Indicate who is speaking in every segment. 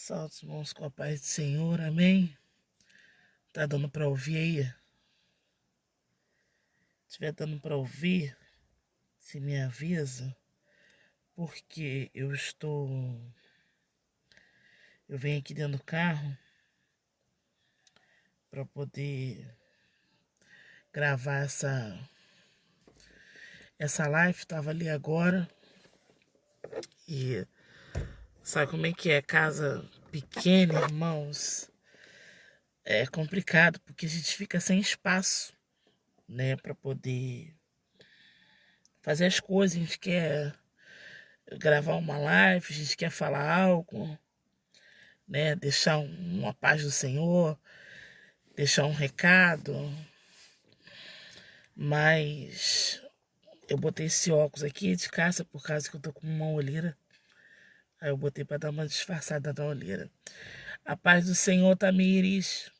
Speaker 1: Salve os irmãos com a paz do Senhor, amém? Tá dando para ouvir aí? Se estiver dando para ouvir, se me avisa, porque eu venho aqui dentro do carro para poder gravar essa live. Tava ali agora e sabe como é que é? Casa pequena, irmãos, é complicado porque a gente fica sem espaço, né, para poder fazer as coisas. A gente quer gravar uma live, a gente quer falar algo, né? Deixar uma paz do Senhor, deixar um recado. Mas eu botei esse óculos aqui de caça por causa que eu tô com uma olheira. Aí eu botei para dar uma disfarçada na olheira. A paz do Senhor, Tamires.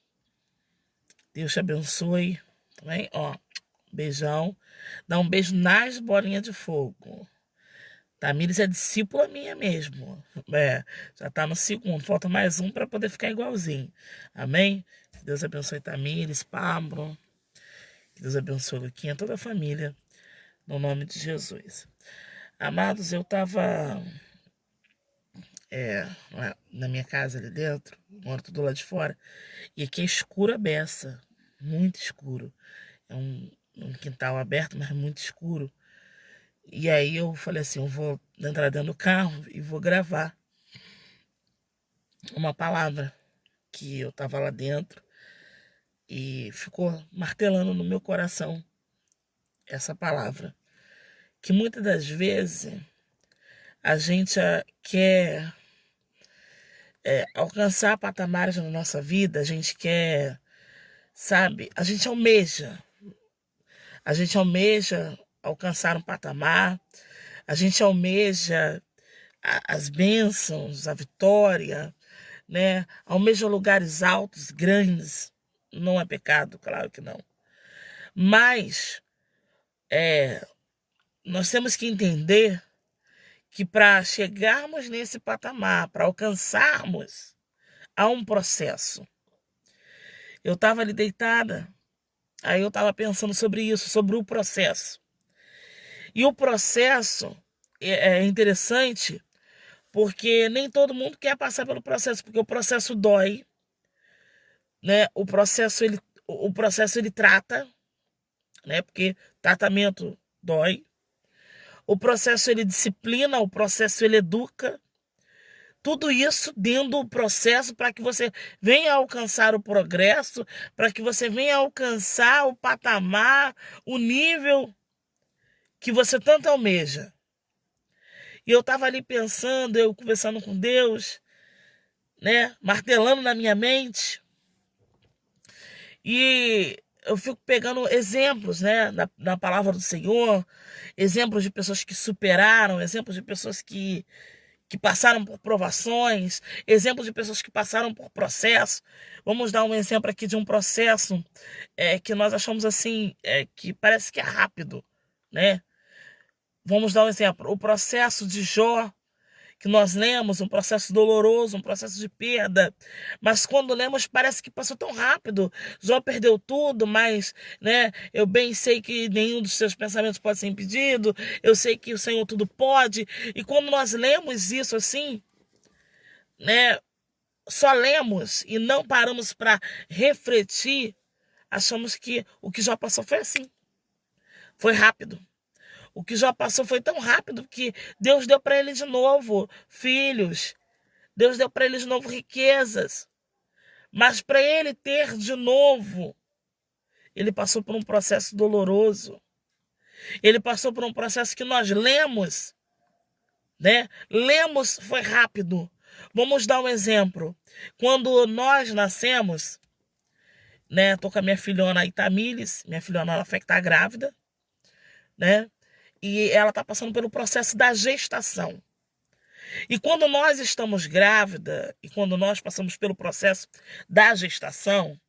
Speaker 1: Deus te abençoe. Também, ó, beijão. Dá um beijo nas bolinhas de fogo. Tamires é discípula minha mesmo. Já tá no segundo. Falta mais um para poder ficar igualzinho. Amém? Que Deus abençoe Tamires, Pablo. Que Deus abençoe Luquinha, toda a família. No nome de Jesus. Amados, eu tava na minha casa ali dentro. Moro tudo lá de fora. E aqui é escuro a beça. Muito escuro. É um quintal aberto, mas muito escuro. E aí eu falei assim, eu vou entrar dentro do carro e vou gravar uma palavra que eu tava lá dentro e ficou martelando no meu coração essa palavra. Que muitas das vezes a gente quer alcançar patamares na nossa vida, a gente quer, sabe, a gente almeja alcançar um patamar, a gente almeja as bênçãos, a vitória, né? Almeja lugares altos, grandes. Não é pecado, claro que não. Mas nós temos que entender que para chegarmos nesse patamar, para alcançarmos, há um processo. Eu estava ali deitada, aí eu estava pensando sobre isso, sobre o processo. E o processo é interessante porque nem todo mundo quer passar pelo processo, porque o processo dói, né? O processo ele trata, né? Porque tratamento dói. O processo ele disciplina, o processo ele educa. Tudo isso dentro do processo para que você venha alcançar o progresso, para que você venha alcançar o patamar, o nível que você tanto almeja. E eu estava ali pensando, eu conversando com Deus, né, martelando na minha mente. E eu fico pegando exemplos, né, na palavra do Senhor, exemplos de pessoas que superaram, exemplos de pessoas que passaram por provações, exemplos de pessoas que passaram por processo. Vamos dar um exemplo aqui de um processo que nós achamos assim, que parece que é rápido, né? Vamos dar um exemplo, o processo de Jó, que nós lemos, um processo doloroso, um processo de perda, mas quando lemos parece que passou tão rápido. Jó perdeu tudo, mas, né, eu bem sei que nenhum dos seus pensamentos pode ser impedido, eu sei que o Senhor tudo pode, e quando nós lemos isso assim, né, só lemos e não paramos para refletir, achamos que o que Jó passou foi assim, foi rápido. O que Jó passou foi tão rápido que Deus deu para ele de novo filhos, Deus deu para ele de novo riquezas. Mas para ele ter de novo, ele passou por um processo doloroso. Ele passou por um processo que nós lemos, né? Lemos foi rápido. Vamos dar um exemplo. Quando nós nascemos, né? Tô com a minha filhona Itamires, minha filhona ela tá grávida, né? E ela tá passando pelo processo da gestação. E quando nós estamos grávida e quando nós passamos pelo processo da gestação,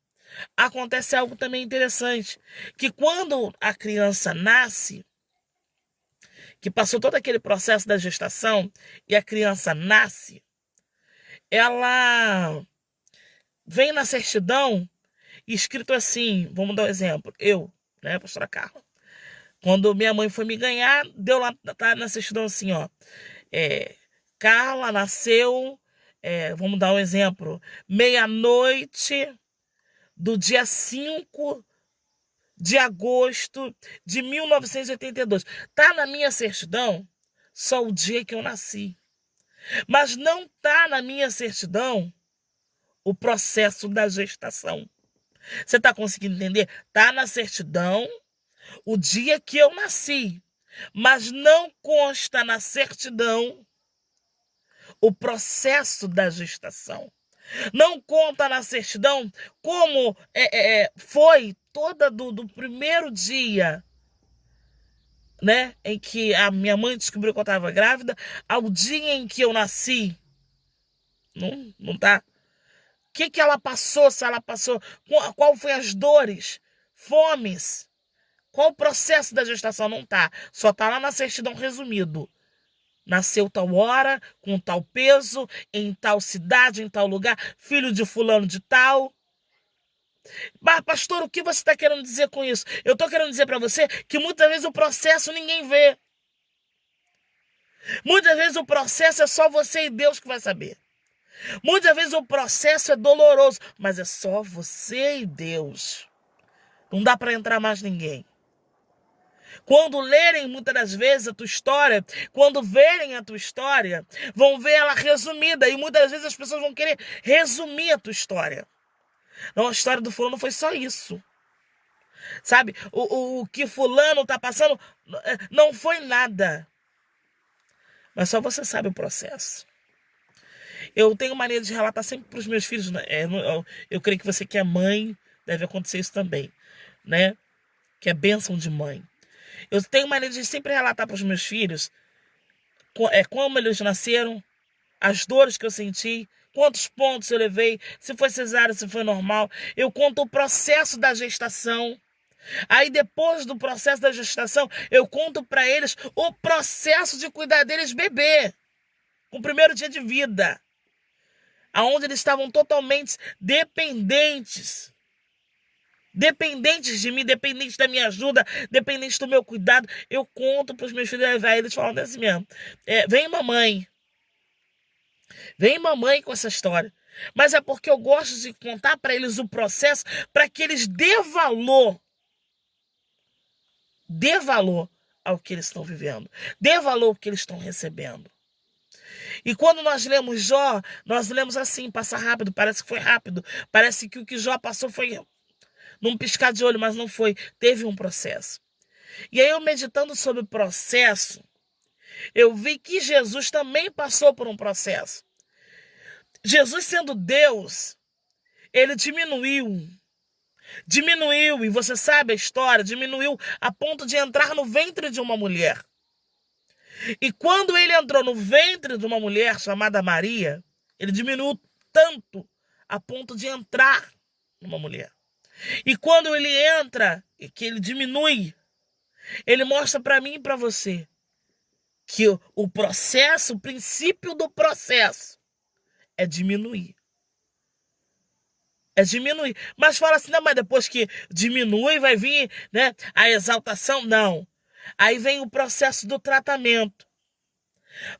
Speaker 1: acontece algo também interessante, que quando a criança nasce, que passou todo aquele processo da gestação e a criança nasce, ela vem na certidão escrito assim, vamos dar um exemplo, né, pastora Carla, quando minha mãe foi me ganhar, deu lá, tá na certidão assim, ó, Carla nasceu, vamos dar um exemplo, meia-noite do dia 5 de agosto de 1982. Tá na minha certidão só o dia que eu nasci. Mas não tá na minha certidão o processo da gestação. Você tá conseguindo entender? Tá na certidão o dia que eu nasci, mas não consta na certidão o processo da gestação. Não conta na certidão como foi toda do primeiro dia, né, em que a minha mãe descobriu que eu estava grávida, ao dia em que eu nasci. Não tá. O que ela passou, se ela passou, qual foi as dores, fomes, qual o processo da gestação, não tá. Só tá lá na certidão resumido. Nasceu tal hora, com tal peso, em tal cidade, em tal lugar, filho de fulano de tal. Mas, pastor, o que você está querendo dizer com isso? Eu estou querendo dizer para você que muitas vezes o processo ninguém vê. Muitas vezes o processo é só você e Deus que vai saber. Muitas vezes o processo é doloroso, mas é só você e Deus. Não dá para entrar mais ninguém. Quando lerem muitas das vezes a tua história, quando verem a tua história, vão ver ela resumida. E muitas vezes as pessoas vão querer resumir a tua história. Não, a história do fulano foi só isso. Sabe? O que fulano tá passando não foi nada. Mas só você sabe o processo. Eu tenho maneira de relatar sempre para os meus filhos. Né? Eu creio que você que é mãe, deve acontecer isso também. Né? Que é bênção de mãe. Eu tenho maneira de sempre relatar para os meus filhos como eles nasceram, as dores que eu senti, quantos pontos eu levei, se foi cesárea, se foi normal. Eu conto o processo da gestação. Aí depois do processo da gestação, eu conto para eles o processo de cuidar deles bebê, com o primeiro dia de vida, aonde eles estavam totalmente dependentes de mim, dependentes da minha ajuda, dependentes do meu cuidado. Eu conto para os meus filhos, aí eles falam assim mesmo, vem mamãe com essa história. Mas é porque eu gosto de contar para eles o processo, para que eles dê valor ao que eles estão vivendo, dê valor ao que eles estão recebendo. E quando nós lemos Jó, nós lemos assim, passa rápido, parece que foi rápido, parece que o que Jó passou foi num piscar de olho, mas não foi, teve um processo. E aí eu meditando sobre o processo, eu vi que Jesus também passou por um processo. Jesus sendo Deus, ele diminuiu, e você sabe a história, diminuiu a ponto de entrar no ventre de uma mulher. E quando ele entrou no ventre de uma mulher chamada Maria, ele diminuiu tanto a ponto de entrar numa mulher. E quando ele entra, e que ele diminui, ele mostra para mim e para você que o processo, o princípio do processo é diminuir. É diminuir. Mas fala assim, não, mas depois que diminui vai vir, né, a exaltação? Não. Aí vem o processo do tratamento.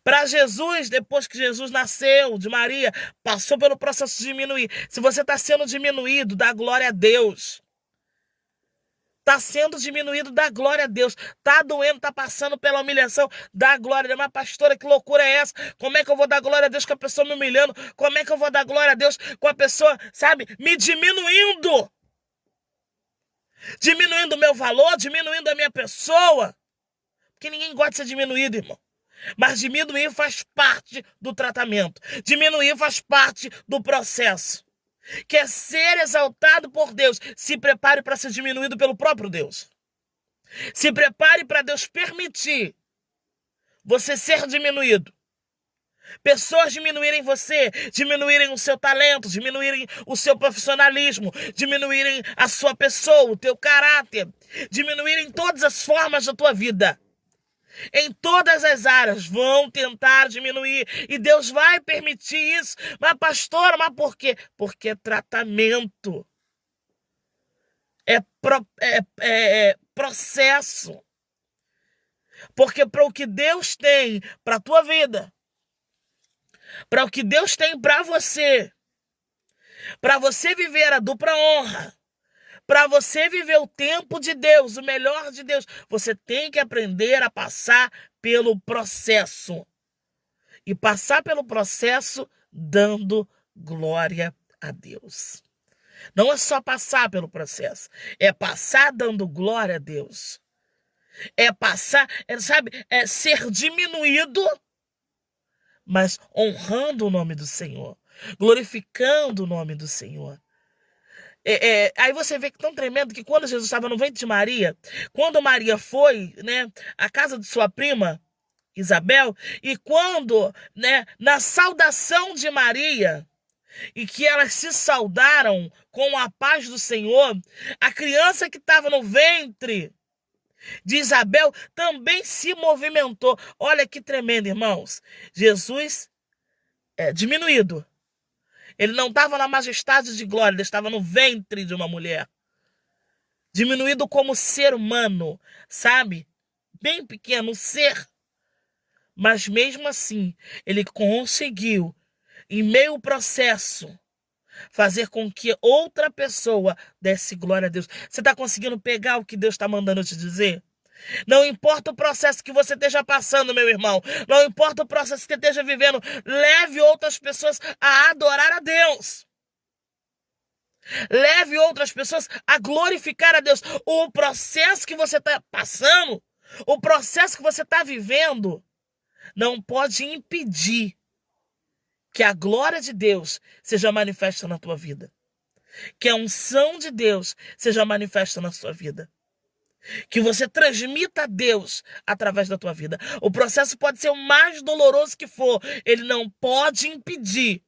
Speaker 1: Para Jesus, depois que Jesus nasceu de Maria, passou pelo processo de diminuir. Se você está sendo diminuído, dá glória a Deus. Está sendo diminuído, dá glória a Deus. Está doendo, está passando pela humilhação, dá glória a Deus. Mas pastora, que loucura é essa? Como é que eu vou dar glória a Deus com a pessoa me humilhando? Como é que eu vou dar glória a Deus com a pessoa, sabe, me diminuindo? Diminuindo o meu valor, diminuindo a minha pessoa. Porque ninguém gosta de ser diminuído, irmão. Mas diminuir faz parte do tratamento. Diminuir faz parte do processo. Quer ser exaltado por Deus, se prepare para ser diminuído pelo próprio Deus. Se prepare para Deus permitir você ser diminuído. Pessoas diminuírem você, diminuírem o seu talento, diminuírem o seu profissionalismo, diminuírem a sua pessoa, o teu caráter, diminuírem todas as formas da tua vida. Em todas as áreas vão tentar diminuir. E Deus vai permitir isso. Mas, pastora, mas por quê? Porque é tratamento. É processo. Porque para o que Deus tem para a tua vida, para o que Deus tem para você viver a dupla honra, para você viver o tempo de Deus, o melhor de Deus, você tem que aprender a passar pelo processo. E passar pelo processo dando glória a Deus. Não é só passar pelo processo, é passar dando glória a Deus. É passar, é ser diminuído, mas honrando o nome do Senhor, glorificando o nome do Senhor. Aí você vê que tão tremendo que quando Jesus estava no ventre de Maria, quando Maria foi, né, à casa de sua prima Isabel, e quando, né, na saudação de Maria, e que elas se saudaram com a paz do Senhor, a criança que estava no ventre de Isabel também se movimentou. Olha que tremendo, irmãos. Jesus é diminuído. Ele não estava na majestade de glória, ele estava no ventre de uma mulher. Diminuído como ser humano, sabe? Bem pequeno, um ser. Mas mesmo assim, ele conseguiu, em meio ao processo, fazer com que outra pessoa desse glória a Deus. Você está conseguindo pegar o que Deus está mandando te dizer? Não importa o processo que você esteja passando, meu irmão. Não importa o processo que você esteja vivendo. Leve outras pessoas a adorar a Deus. Leve outras pessoas a glorificar a Deus. O processo que você está passando, o processo que você está vivendo, não pode impedir que a glória de Deus seja manifesta na tua vida. Que a unção de Deus seja manifesta na sua vida. Que você transmita a Deus através da tua vida. O processo pode ser o mais doloroso que for. Ele não pode impedir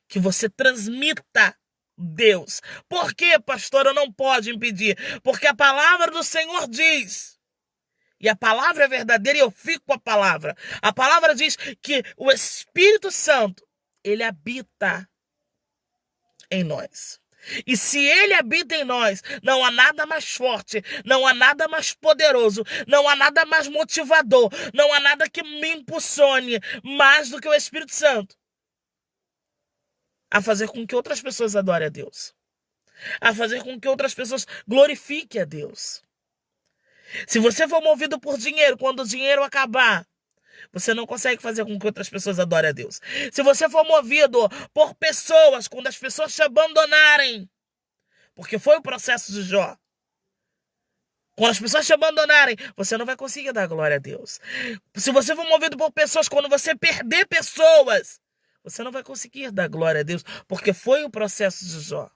Speaker 1: que você transmita Deus. Por quê, pastora? Não pode impedir. Porque a palavra do Senhor diz, e a palavra é verdadeira e eu fico com a palavra. A palavra diz que o Espírito Santo, ele habita em nós. E se ele habita em nós, não há nada mais forte, não há nada mais poderoso, não há nada mais motivador, não há nada que me impulsione mais do que o Espírito Santo a fazer com que outras pessoas adorem a Deus, a fazer com que outras pessoas glorifiquem a Deus. Se você for movido por dinheiro, quando o dinheiro acabar, você não consegue fazer com que outras pessoas adorem a Deus. Se você for movido por pessoas, quando as pessoas te abandonarem, porque foi o processo de Jó, quando as pessoas te abandonarem, você não vai conseguir dar glória a Deus. Se você for movido por pessoas, quando você perder pessoas, você não vai conseguir dar glória a Deus, porque foi o processo de Jó.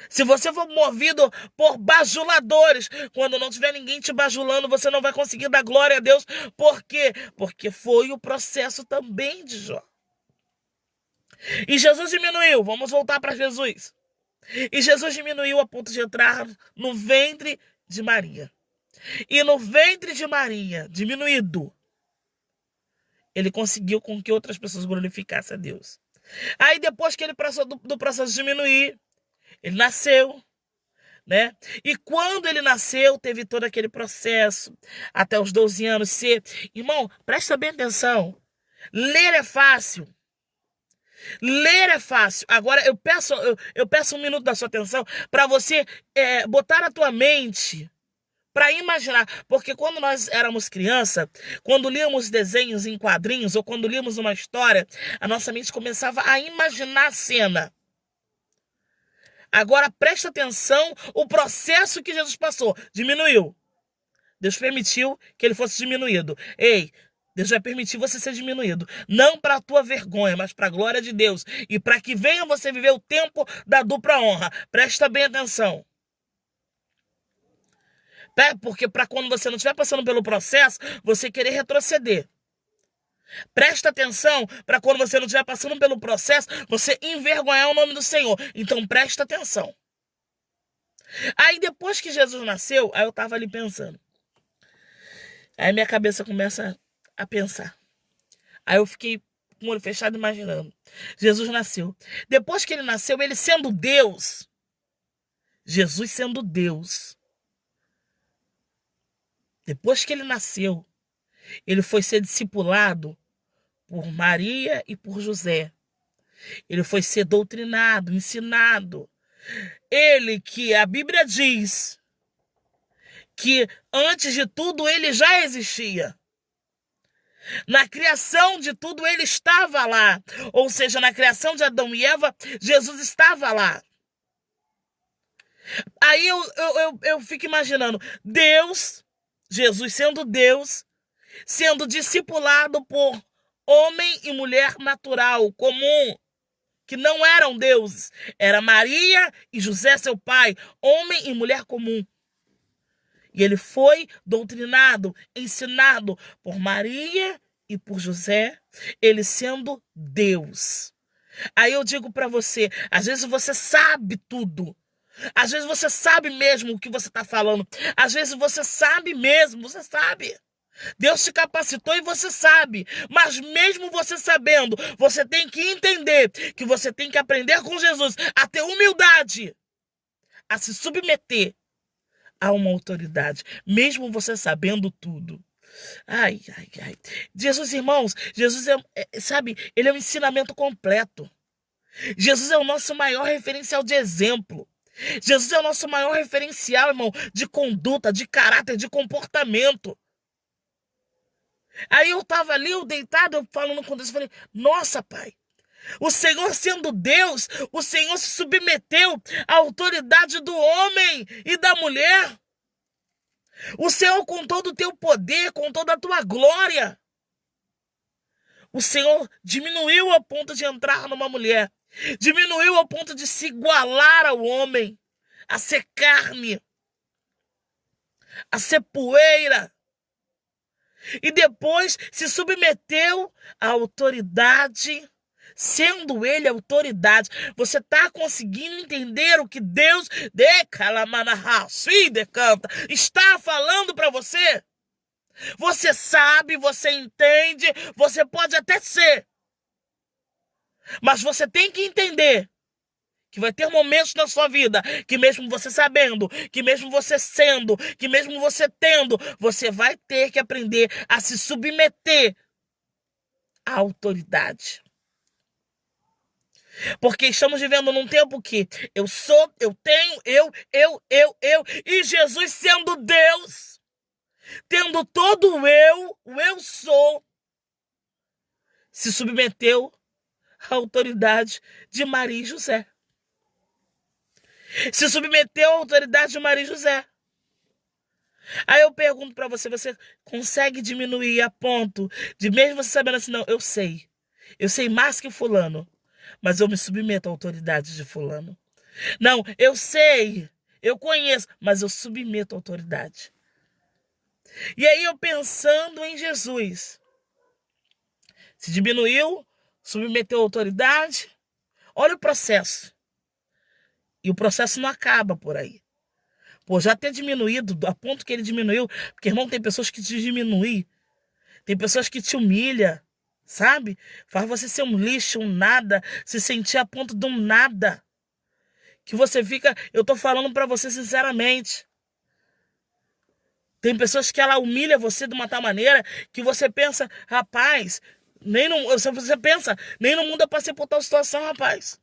Speaker 1: Se você for movido por bajuladores, quando não tiver ninguém te bajulando, você não vai conseguir dar glória a Deus. Por quê? Porque foi o processo também de Jó. E Jesus diminuiu. Vamos voltar para Jesus. E Jesus diminuiu a ponto de entrar no ventre de Maria. E no ventre de Maria, diminuído, ele conseguiu com que outras pessoas glorificassem a Deus. Aí depois que ele passou do processo de diminuir, ele nasceu, né? E quando ele nasceu, teve todo aquele processo, até os 12 anos ser... Irmão, presta bem atenção. Ler é fácil. Ler é fácil. Agora, eu peço um minuto da sua atenção para você botar a tua mente para imaginar. Porque quando nós éramos criança, quando líamos desenhos em quadrinhos ou quando líamos uma história, a nossa mente começava a imaginar a cena. Agora presta atenção, o processo que Jesus passou, diminuiu. Deus permitiu que ele fosse diminuído. Ei, Deus vai permitir você ser diminuído. Não para a tua vergonha, mas para a glória de Deus. E para que venha você viver o tempo da dupla honra. Presta bem atenção. Porque para quando você não estiver passando pelo processo, você querer retroceder. Presta atenção para quando você não estiver passando pelo processo, você envergonhar o nome do Senhor. Então presta atenção. Aí depois que Jesus nasceu, aí eu estava ali pensando. Aí minha cabeça começa a pensar. Aí eu fiquei com o olho fechado imaginando. Jesus nasceu. Depois que ele nasceu, ele sendo Deus, Jesus sendo Deus, depois que ele nasceu, ele foi ser discipulado por Maria e por José. Ele foi ser doutrinado, ensinado. Ele que a Bíblia diz que antes de tudo ele já existia. Na criação de tudo ele estava lá. Ou seja, na criação de Adão e Eva, Jesus estava lá. Aí eu fico imaginando Deus, Jesus sendo Deus, sendo discipulado por homem e mulher natural, comum, que não eram deuses. Era Maria e José, seu pai, homem e mulher comum. E ele foi doutrinado, ensinado por Maria e por José, ele sendo Deus. Aí eu digo para você, às vezes você sabe tudo. Às vezes você sabe mesmo o que você está falando. Às vezes você sabe mesmo, você sabe. Deus te capacitou e você sabe. Mas mesmo você sabendo, você tem que entender que você tem que aprender com Jesus a ter humildade, a se submeter a uma autoridade, mesmo você sabendo tudo. Ai, ai, ai. Jesus, irmãos, Jesus sabe, ele é um ensinamento completo. Jesus é o nosso maior referencial de exemplo. Jesus é o nosso maior referencial, irmão, de conduta, de caráter, de comportamento. Aí eu tava ali, eu deitado, eu falando com Deus, eu falei, nossa, Pai, o Senhor sendo Deus, o Senhor se submeteu à autoridade do homem e da mulher. O Senhor com todo o teu poder, com toda a tua glória. O Senhor diminuiu ao ponto de entrar numa mulher. Diminuiu ao ponto de se igualar ao homem, a ser carne, a ser poeira. E depois se submeteu à autoridade, sendo ele autoridade. Você está conseguindo entender o que Deus está falando para você? Você sabe, você entende, você pode até ser. Mas você tem que entender que vai ter momentos na sua vida que mesmo você sabendo, que mesmo você sendo, que mesmo você tendo, você vai ter que aprender a se submeter à autoridade. Porque estamos vivendo num tempo que eu sou, eu tenho, eu, e Jesus sendo Deus, tendo todo o eu sou, se submeteu à autoridade de Maria e José. Se submeteu à autoridade de Maria e José. Aí eu pergunto para você, você consegue diminuir a ponto de mesmo você sabendo assim, não, eu sei mais que fulano, mas eu me submeto à autoridade de fulano. Não, eu sei, eu conheço, mas eu submeto à autoridade. E aí eu pensando em Jesus, se diminuiu, submeteu à autoridade, olha o processo. E o processo não acaba por aí. Pô, já ter diminuído, a ponto que ele diminuiu, porque, irmão, tem pessoas que te diminuem, tem pessoas que te humilham, sabe? Faz você ser um lixo, um nada, se sentir a ponto de um nada. Que você fica, eu tô falando pra você sinceramente. Tem pessoas que ela humilha você de uma tal maneira que você pensa, rapaz, você pensa, nem no mundo eu passei por tal situação, rapaz.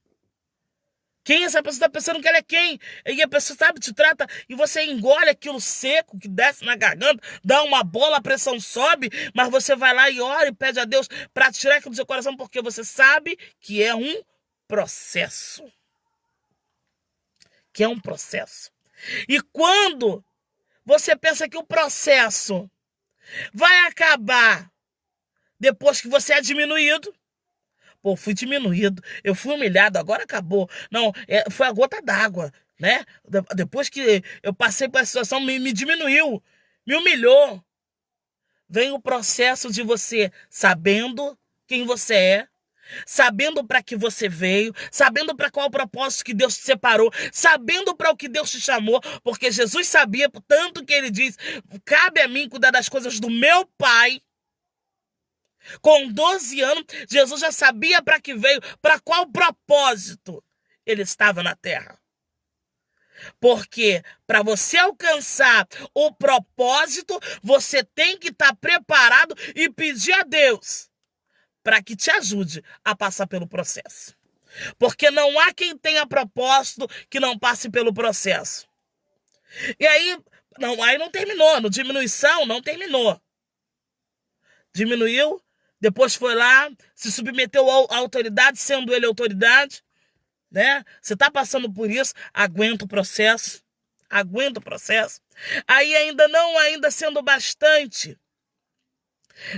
Speaker 1: Quem essa pessoa está pensando que ela é quem? E a pessoa, sabe, te trata e você engole aquilo seco que desce na garganta, dá uma bola, a pressão sobe, mas você vai lá e ora e pede a Deus para tirar aquilo do seu coração, porque você sabe que é um processo. Que é um processo. E quando você pensa que o processo vai acabar depois que você é diminuído, pô, fui diminuído, eu fui humilhado, agora acabou. Não, foi a gota d'água, né? Depois que eu passei por essa situação, me diminuiu, me humilhou. Vem o processo de você sabendo quem você é, sabendo para que você veio, sabendo para qual propósito que Deus te separou, sabendo para o que Deus te chamou, porque Jesus sabia, tanto que ele diz: cabe a mim cuidar das coisas do meu Pai. Com 12 anos, Jesus já sabia para que veio, para qual propósito ele estava na terra. Porque para você alcançar o propósito, você tem que estar preparado e pedir a Deus para que te ajude a passar pelo processo. Porque não há quem tenha propósito que não passe pelo processo. E aí não terminou, no diminuição não terminou. Diminuiu, depois foi lá, se submeteu à autoridade, sendo ele autoridade, né? Você está passando por isso, aguenta o processo. Aguenta o processo. Aí ainda sendo bastante,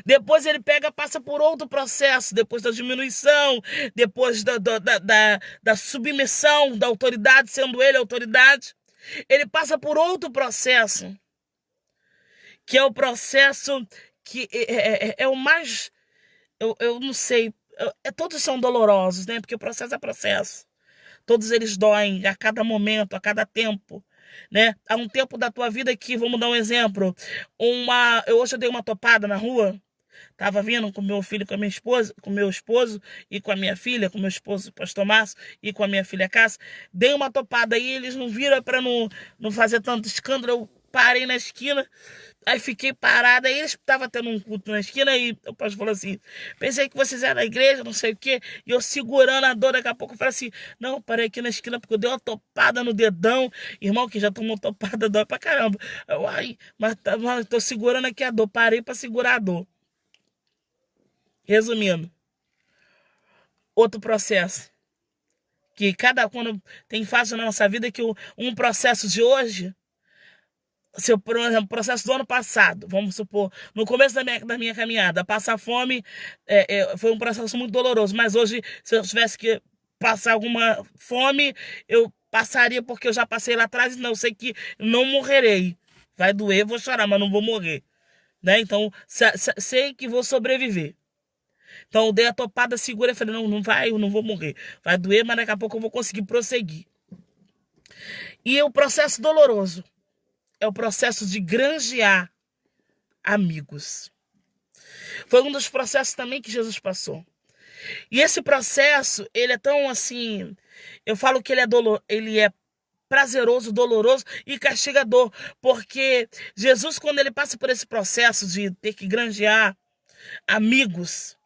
Speaker 1: depois ele passa por outro processo, depois da diminuição, depois da submissão da autoridade, sendo ele autoridade, ele passa por outro processo, que é o processo que é o mais, eu não sei, todos são dolorosos, né? Porque o processo é processo. Todos eles doem a cada momento, a cada tempo, né? Há um tempo da tua vida que, vamos dar um exemplo, hoje eu dei uma topada na rua, tava vindo com meu filho, com a minha esposa, com meu esposo e com a minha filha, com meu esposo, pastor Márcio, e com a minha filha Cássia, dei uma topada aí, eles não viram para não fazer tanto escândalo, eu parei na esquina, aí fiquei parada, aí eles estavam tendo um culto na esquina, e o pastor falou assim: pensei que vocês eram da igreja, não sei o quê, e eu segurando a dor, daqui a pouco eu falei assim: não, parei aqui na esquina porque eu dei uma topada no dedão, irmão que já tomou topada, dói pra caramba, mas tô segurando aqui a dor, parei pra segurar a dor. Resumindo, outro processo, que quando tem fase na nossa vida, que um processo de hoje, por exemplo, processo do ano passado, vamos supor, no começo da minha caminhada, passar fome foi um processo muito doloroso, mas hoje, se eu tivesse que passar alguma fome, eu passaria, porque eu já passei lá atrás e não sei que não morrerei. Vai doer, vou chorar, mas não vou morrer, né? Então, sei que vou sobreviver. Então eu dei a topada, segura e falei: não vai, eu não vou morrer. Vai doer, mas daqui a pouco eu vou conseguir prosseguir. E o processo doloroso é o processo de granjear amigos. Foi um dos processos também que Jesus passou. E esse processo, ele é tão assim, eu falo que ele é prazeroso, doloroso e castigador, porque Jesus, quando ele passa por esse processo de ter que granjear amigos,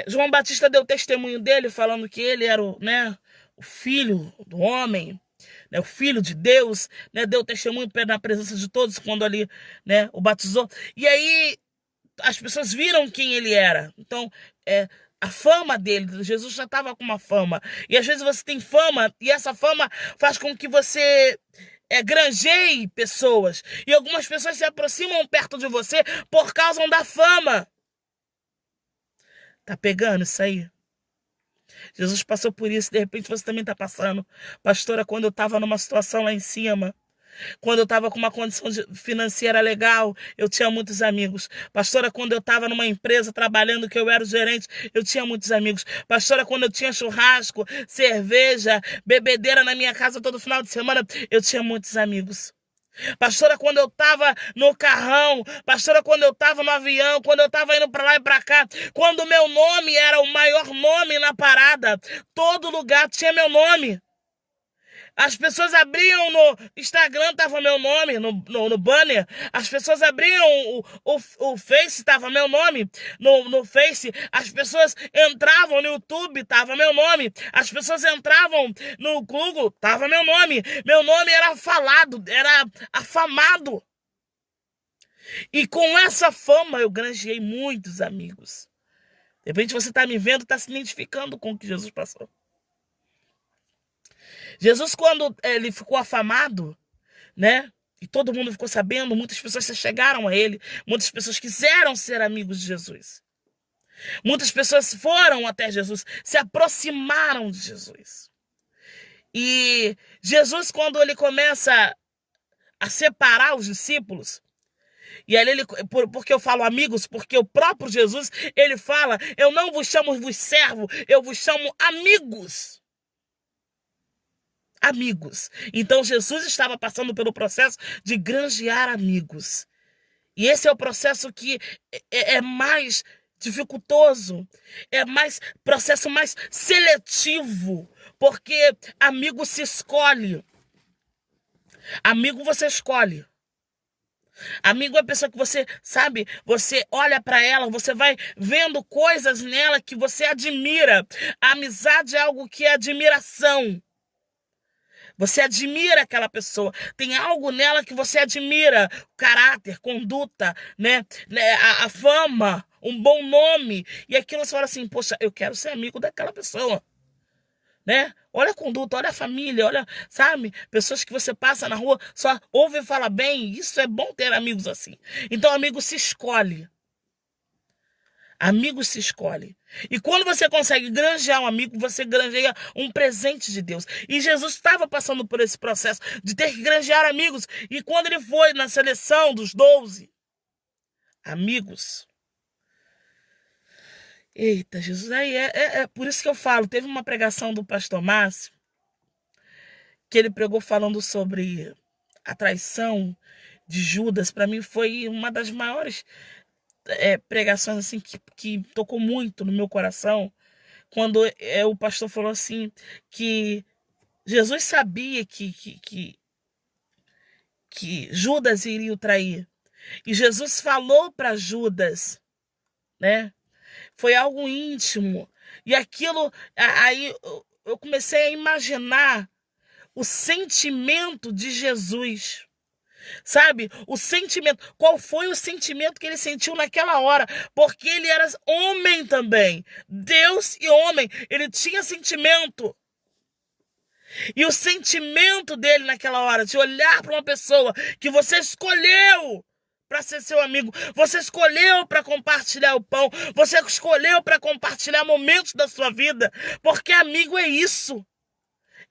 Speaker 1: João Batista deu testemunho dele, falando que ele era o filho do homem, né, o filho de Deus, né, deu testemunho na presença de todos quando ali, né, o batizou. E aí as pessoas viram quem ele era. Então, a fama dele, Jesus já estava com uma fama. E às vezes você tem fama, e essa fama faz com que você granjeie pessoas. E algumas pessoas se aproximam perto de você por causa da fama. Tá pegando isso aí? Jesus passou por isso, de repente você também tá passando. Pastora, quando eu tava numa situação lá em cima, quando eu tava com uma condição financeira legal, eu tinha muitos amigos. Pastora, quando eu tava numa empresa trabalhando, que eu era o gerente, eu tinha muitos amigos. Pastora, quando eu tinha churrasco, cerveja, bebedeira na minha casa todo final de semana, eu tinha muitos amigos. Pastora, quando eu tava no carrão, pastora, quando eu tava no avião, quando eu tava indo pra lá e pra cá, quando o meu nome era o maior nome na parada, todo lugar tinha meu nome. As pessoas abriam no Instagram, tava meu nome, no banner. As pessoas abriam o Face, tava meu nome no Face. As pessoas entravam no YouTube, tava meu nome. As pessoas entravam no Google, tava meu nome. Meu nome era falado, era afamado. E com essa fama eu granjeei muitos amigos. De repente você está me vendo, está se identificando com o que Jesus passou. Jesus, quando ele ficou afamado, né? E todo mundo ficou sabendo, muitas pessoas se chegaram a ele, muitas pessoas quiseram ser amigos de Jesus. Muitas pessoas foram até Jesus, se aproximaram de Jesus. E Jesus, quando ele começa a separar os discípulos, E ali porque eu falo amigos, porque o próprio Jesus, ele fala, eu não vos chamo vos servo, eu vos chamo amigos. Amigos. Então Jesus estava passando pelo processo de granjear amigos. E esse é o processo que é mais dificultoso, é mais processo mais seletivo, porque amigo se escolhe. Amigo você escolhe. Amigo é a pessoa que você, sabe, você olha pra ela, você vai vendo coisas nela que você admira. A amizade é algo que é admiração. Você admira aquela pessoa. Tem algo nela que você admira. Caráter, conduta, né? A fama, um bom nome. E aquilo você fala assim, poxa, eu quero ser amigo daquela pessoa. Né? Olha a conduta, olha a família, olha, sabe? Pessoas que você passa na rua, só ouve e fala bem. Isso é bom ter amigos assim. Então, amigo se escolhe. Amigo se escolhe. E quando você consegue granjear um amigo, você granjeia um presente de Deus. E Jesus estava passando por esse processo de ter que granjear amigos. E quando ele foi na seleção dos 12 amigos, eita, Jesus, aí é por isso que eu falo, teve uma pregação do pastor Márcio, que ele pregou falando sobre a traição de Judas. Para mim foi uma das maiores pregações assim que tocou muito no meu coração, quando o pastor falou assim que Jesus sabia que Judas iria o trair. E Jesus falou para Judas, né? Foi algo íntimo. E aquilo, aí eu comecei a imaginar o sentimento de Jesus. Sabe? O sentimento. Qual foi o sentimento que ele sentiu naquela hora? Porque ele era homem também. Deus e homem. Ele tinha sentimento. E o sentimento dele naquela hora, de olhar para uma pessoa que você escolheu para ser seu amigo, você escolheu para compartilhar o pão, você escolheu para compartilhar momentos da sua vida, porque amigo é isso.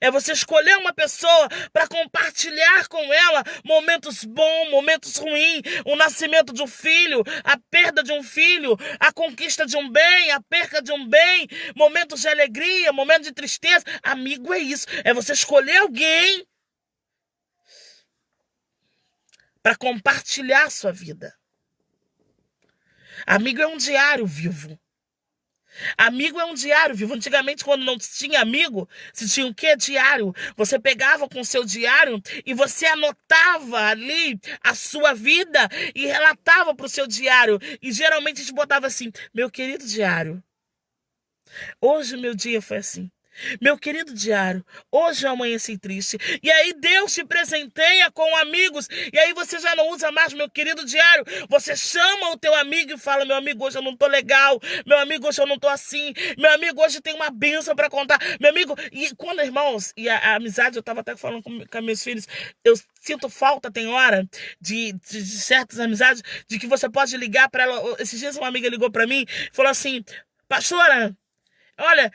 Speaker 1: É você escolher uma pessoa para compartilhar com ela momentos bons, momentos ruins, o nascimento de um filho, a perda de um filho, a conquista de um bem, a perca de um bem, momentos de alegria, momentos de tristeza. Amigo é isso. É você escolher alguém para compartilhar a sua vida. Amigo é um diário vivo. Amigo é um diário vivo. Antigamente, quando não tinha amigo, se tinha o quê? Diário. Você pegava com o seu diário e você anotava ali a sua vida e relatava para o seu diário. E geralmente a gente botava assim, meu querido diário, hoje o meu dia foi assim. Meu querido diário, hoje eu amanheci triste. E aí Deus te presenteia com amigos. E aí você já não usa mais meu querido diário. Você chama o teu amigo e fala, meu amigo, hoje eu não tô legal. Meu amigo, hoje eu não tô assim. Meu amigo, hoje tem uma bênção para contar. Meu amigo, e quando, irmãos, e a amizade, eu tava até falando com meus filhos, eu sinto falta, tem hora, de certas amizades, de que você pode ligar para ela. Esses dias uma amiga ligou para mim e falou assim, pastora, olha,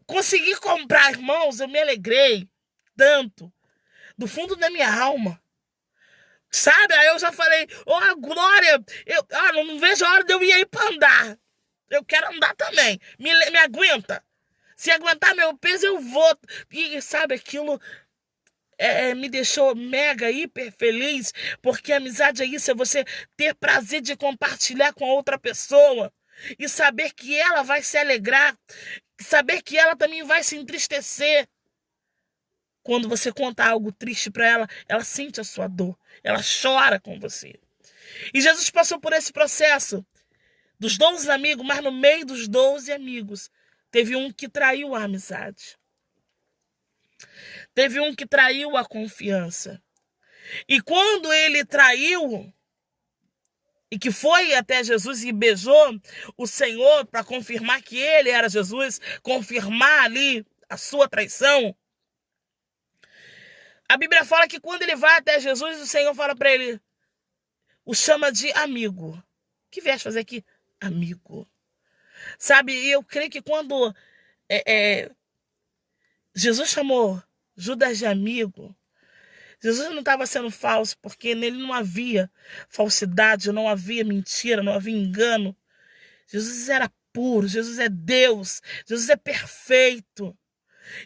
Speaker 1: consegui comprar, irmãos, eu me alegrei tanto, do fundo da minha alma. Sabe? Aí eu já falei, oh, Glória, não vejo a hora de eu ir aí para andar. Eu quero andar também. Me aguenta. Se aguentar meu peso, eu vou. E sabe, aquilo me deixou mega, hiper feliz, porque amizade é isso, é você ter prazer de compartilhar com a outra pessoa. E saber que ela vai se alegrar, saber que ela também vai se entristecer. Quando você conta algo triste para ela, ela sente a sua dor, ela chora com você. E Jesus passou por esse processo dos 12 amigos, mas no meio dos 12 amigos, teve um que traiu a amizade. Teve um que traiu a confiança. E quando ele traiu, e que foi até Jesus e beijou o Senhor para confirmar que ele era Jesus, confirmar ali a sua traição, a Bíblia fala que quando ele vai até Jesus, o Senhor fala para ele, o chama de amigo. O que vieste fazer aqui? Amigo. Sabe, e eu creio que quando Jesus chamou Judas de amigo, Jesus não estava sendo falso, porque nele não havia falsidade, não havia mentira, não havia engano. Jesus era puro, Jesus é Deus, Jesus é perfeito.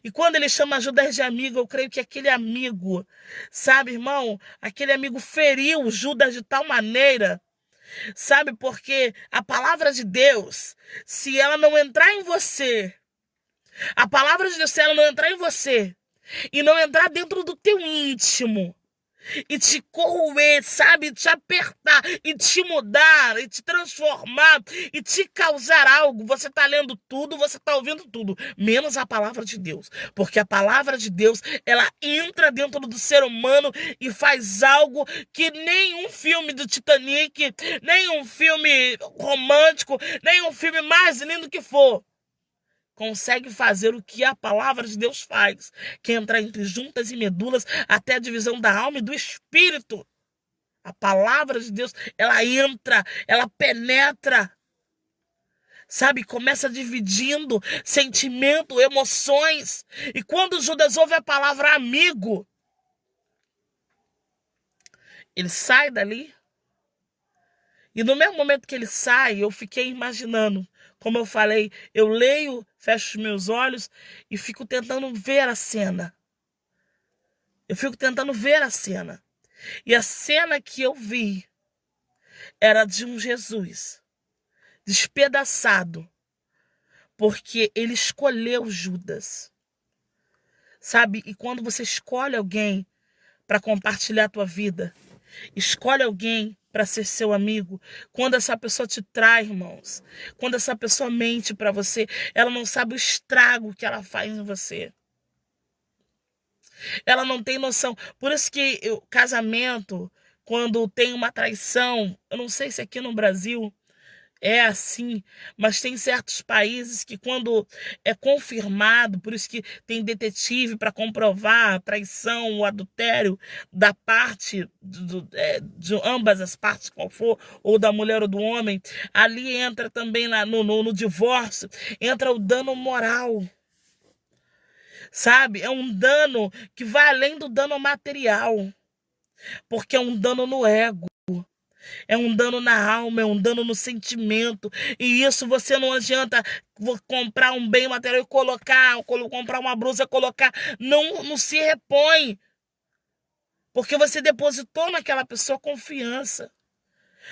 Speaker 1: E quando ele chama Judas de amigo, eu creio que aquele amigo, sabe, irmão, aquele amigo feriu Judas de tal maneira, sabe, porque a palavra de Deus, se ela não entrar em você, a palavra de Deus, se ela não entrar em você, e não entrar dentro do teu íntimo, e te corroer, sabe, te apertar, e te mudar, e te transformar, e te causar algo, você está lendo tudo, você está ouvindo tudo, menos a palavra de Deus, porque a palavra de Deus, ela entra dentro do ser humano e faz algo que nenhum filme do Titanic, nenhum filme romântico, nenhum filme mais lindo que for, consegue fazer o que a palavra de Deus faz, que é entrar entre juntas e medulas até a divisão da alma e do espírito. A palavra de Deus, ela entra, ela penetra, sabe? Começa dividindo sentimento, emoções. E quando Judas ouve a palavra amigo, ele sai dali. E no mesmo momento que ele sai, eu fiquei imaginando, como eu falei, eu leio, fecho os meus olhos e fico tentando ver a cena. Eu fico tentando ver a cena. E a cena que eu vi era de um Jesus despedaçado, porque ele escolheu Judas. Sabe? E quando você escolhe alguém para compartilhar a tua vida, escolhe alguém para ser seu amigo, quando essa pessoa te trai, irmãos, quando essa pessoa mente para você, ela não sabe o estrago que ela faz em você. Ela não tem noção. Por isso que o casamento, quando tem uma traição, eu não sei se aqui no Brasil é assim, mas tem certos países que quando é confirmado, por isso que tem detetive para comprovar a traição, o adultério da parte, de ambas as partes, qual for, ou da mulher ou do homem, ali entra também no divórcio, entra o dano moral. Sabe? É um dano que vai além do dano material, porque é um dano no ego. É um dano na alma, é um dano no sentimento. E isso você não adianta comprar um bem material e colocar, comprar uma blusa e colocar. Não se repõe. Porque você depositou naquela pessoa confiança.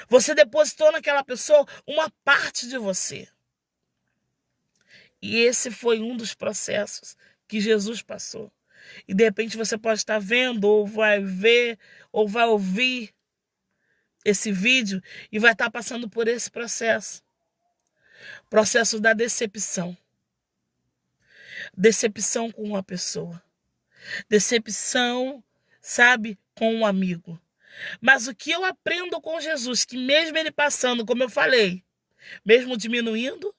Speaker 1: Você depositou naquela pessoa uma parte de você. E esse foi um dos processos que Jesus passou. E de repente você pode estar vendo, ou vai ver, ou vai ouvir esse vídeo e vai estar passando por esse processo. Processo da decepção. Decepção com uma pessoa. Decepção, sabe, com um amigo. Mas o que eu aprendo com Jesus, que mesmo ele passando, como eu falei, mesmo diminuindo,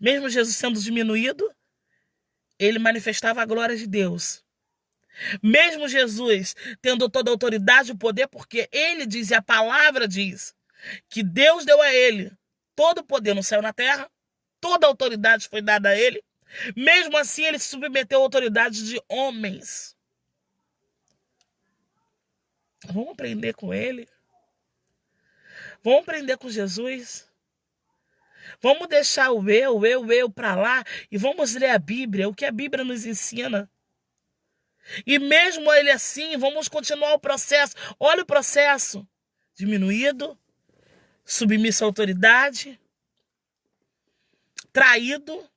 Speaker 1: mesmo Jesus sendo diminuído, ele manifestava a glória de Deus. Mesmo Jesus tendo toda a autoridade e poder, porque ele diz, e a palavra diz, que Deus deu a ele todo o poder no céu e na terra, toda a autoridade foi dada a ele, mesmo assim ele se submeteu à autoridade de homens. Vamos aprender com ele? Vamos aprender com Jesus? Vamos deixar o eu para lá e vamos ler a Bíblia, o que a Bíblia nos ensina. E mesmo ele assim, vamos continuar o processo. Olha o processo. Diminuído, submisso à autoridade, traído.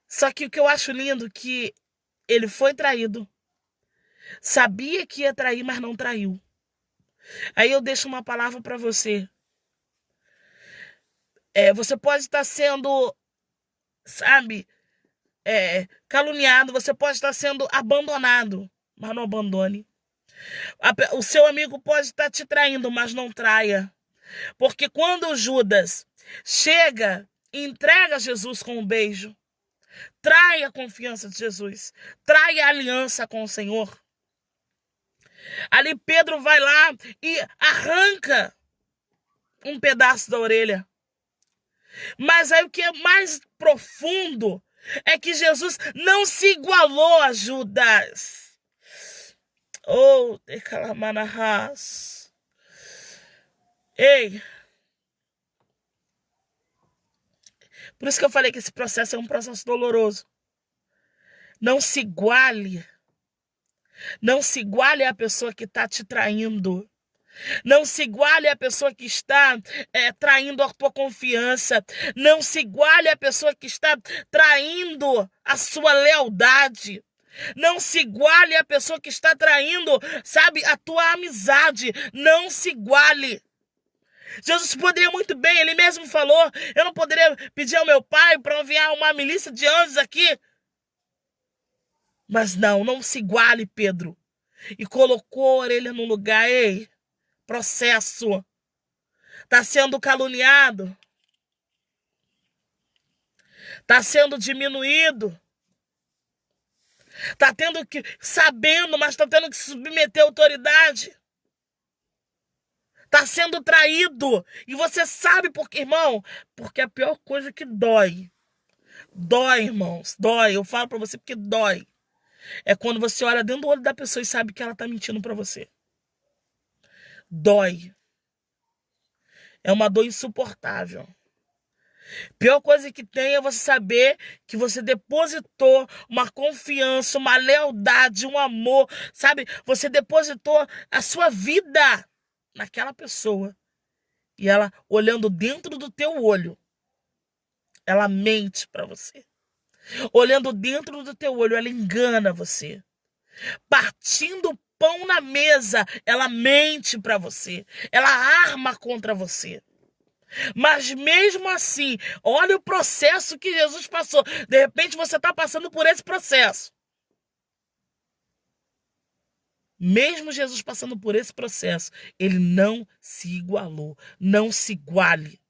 Speaker 1: Só que o que eu acho lindo é que ele foi traído. Sabia que ia trair, mas não traiu. Aí eu deixo uma palavra para você. Você pode estar sendo, sabe, caluniado, você pode estar sendo abandonado, mas não abandone. O seu amigo pode estar te traindo, mas não traia. Porque quando Judas chega e entrega Jesus com um beijo, trai a confiança de Jesus, trai a aliança com o Senhor. Ali Pedro vai lá e arranca um pedaço da orelha. Mas aí o que é mais profundo é que Jesus não se igualou a Judas. Oh, decalamanahas. Ei, por isso que eu falei que esse processo é um processo doloroso. Não se iguale. Não se iguale à pessoa que está te traindo. Não se iguale à pessoa que está traindo a tua confiança. Não se iguale à pessoa que está traindo a sua lealdade. Não se iguale à pessoa que está traindo, sabe, a tua amizade. Não se iguale. Jesus poderia muito bem, ele mesmo falou, eu não poderia pedir ao meu pai para enviar uma milícia de anjos aqui. Mas não se iguale, Pedro. E colocou a orelha no lugar. Ei, processo. Está sendo caluniado. Está sendo diminuído. Está tendo que, sabendo, mas está tendo que submeter à autoridade. Está sendo traído. E você sabe por quê, irmão? Porque é a pior coisa que dói. Dói, irmãos. Dói. Eu falo para você porque dói. É quando você olha dentro do olho da pessoa e sabe que ela está mentindo para você. Dói. É uma dor insuportável. Pior coisa que tem é você saber que você depositou uma confiança, uma lealdade, um amor, sabe? Você depositou a sua vida naquela pessoa. E ela, olhando dentro do teu olho, ela mente para você. Olhando dentro do teu olho, ela engana você. Partindo pão na mesa, ela mente para você. Ela arma contra você. Mas mesmo assim, olha o processo que Jesus passou. De repente você está passando por esse processo. Mesmo Jesus passando por esse processo, ele não se igualou. Não se iguale.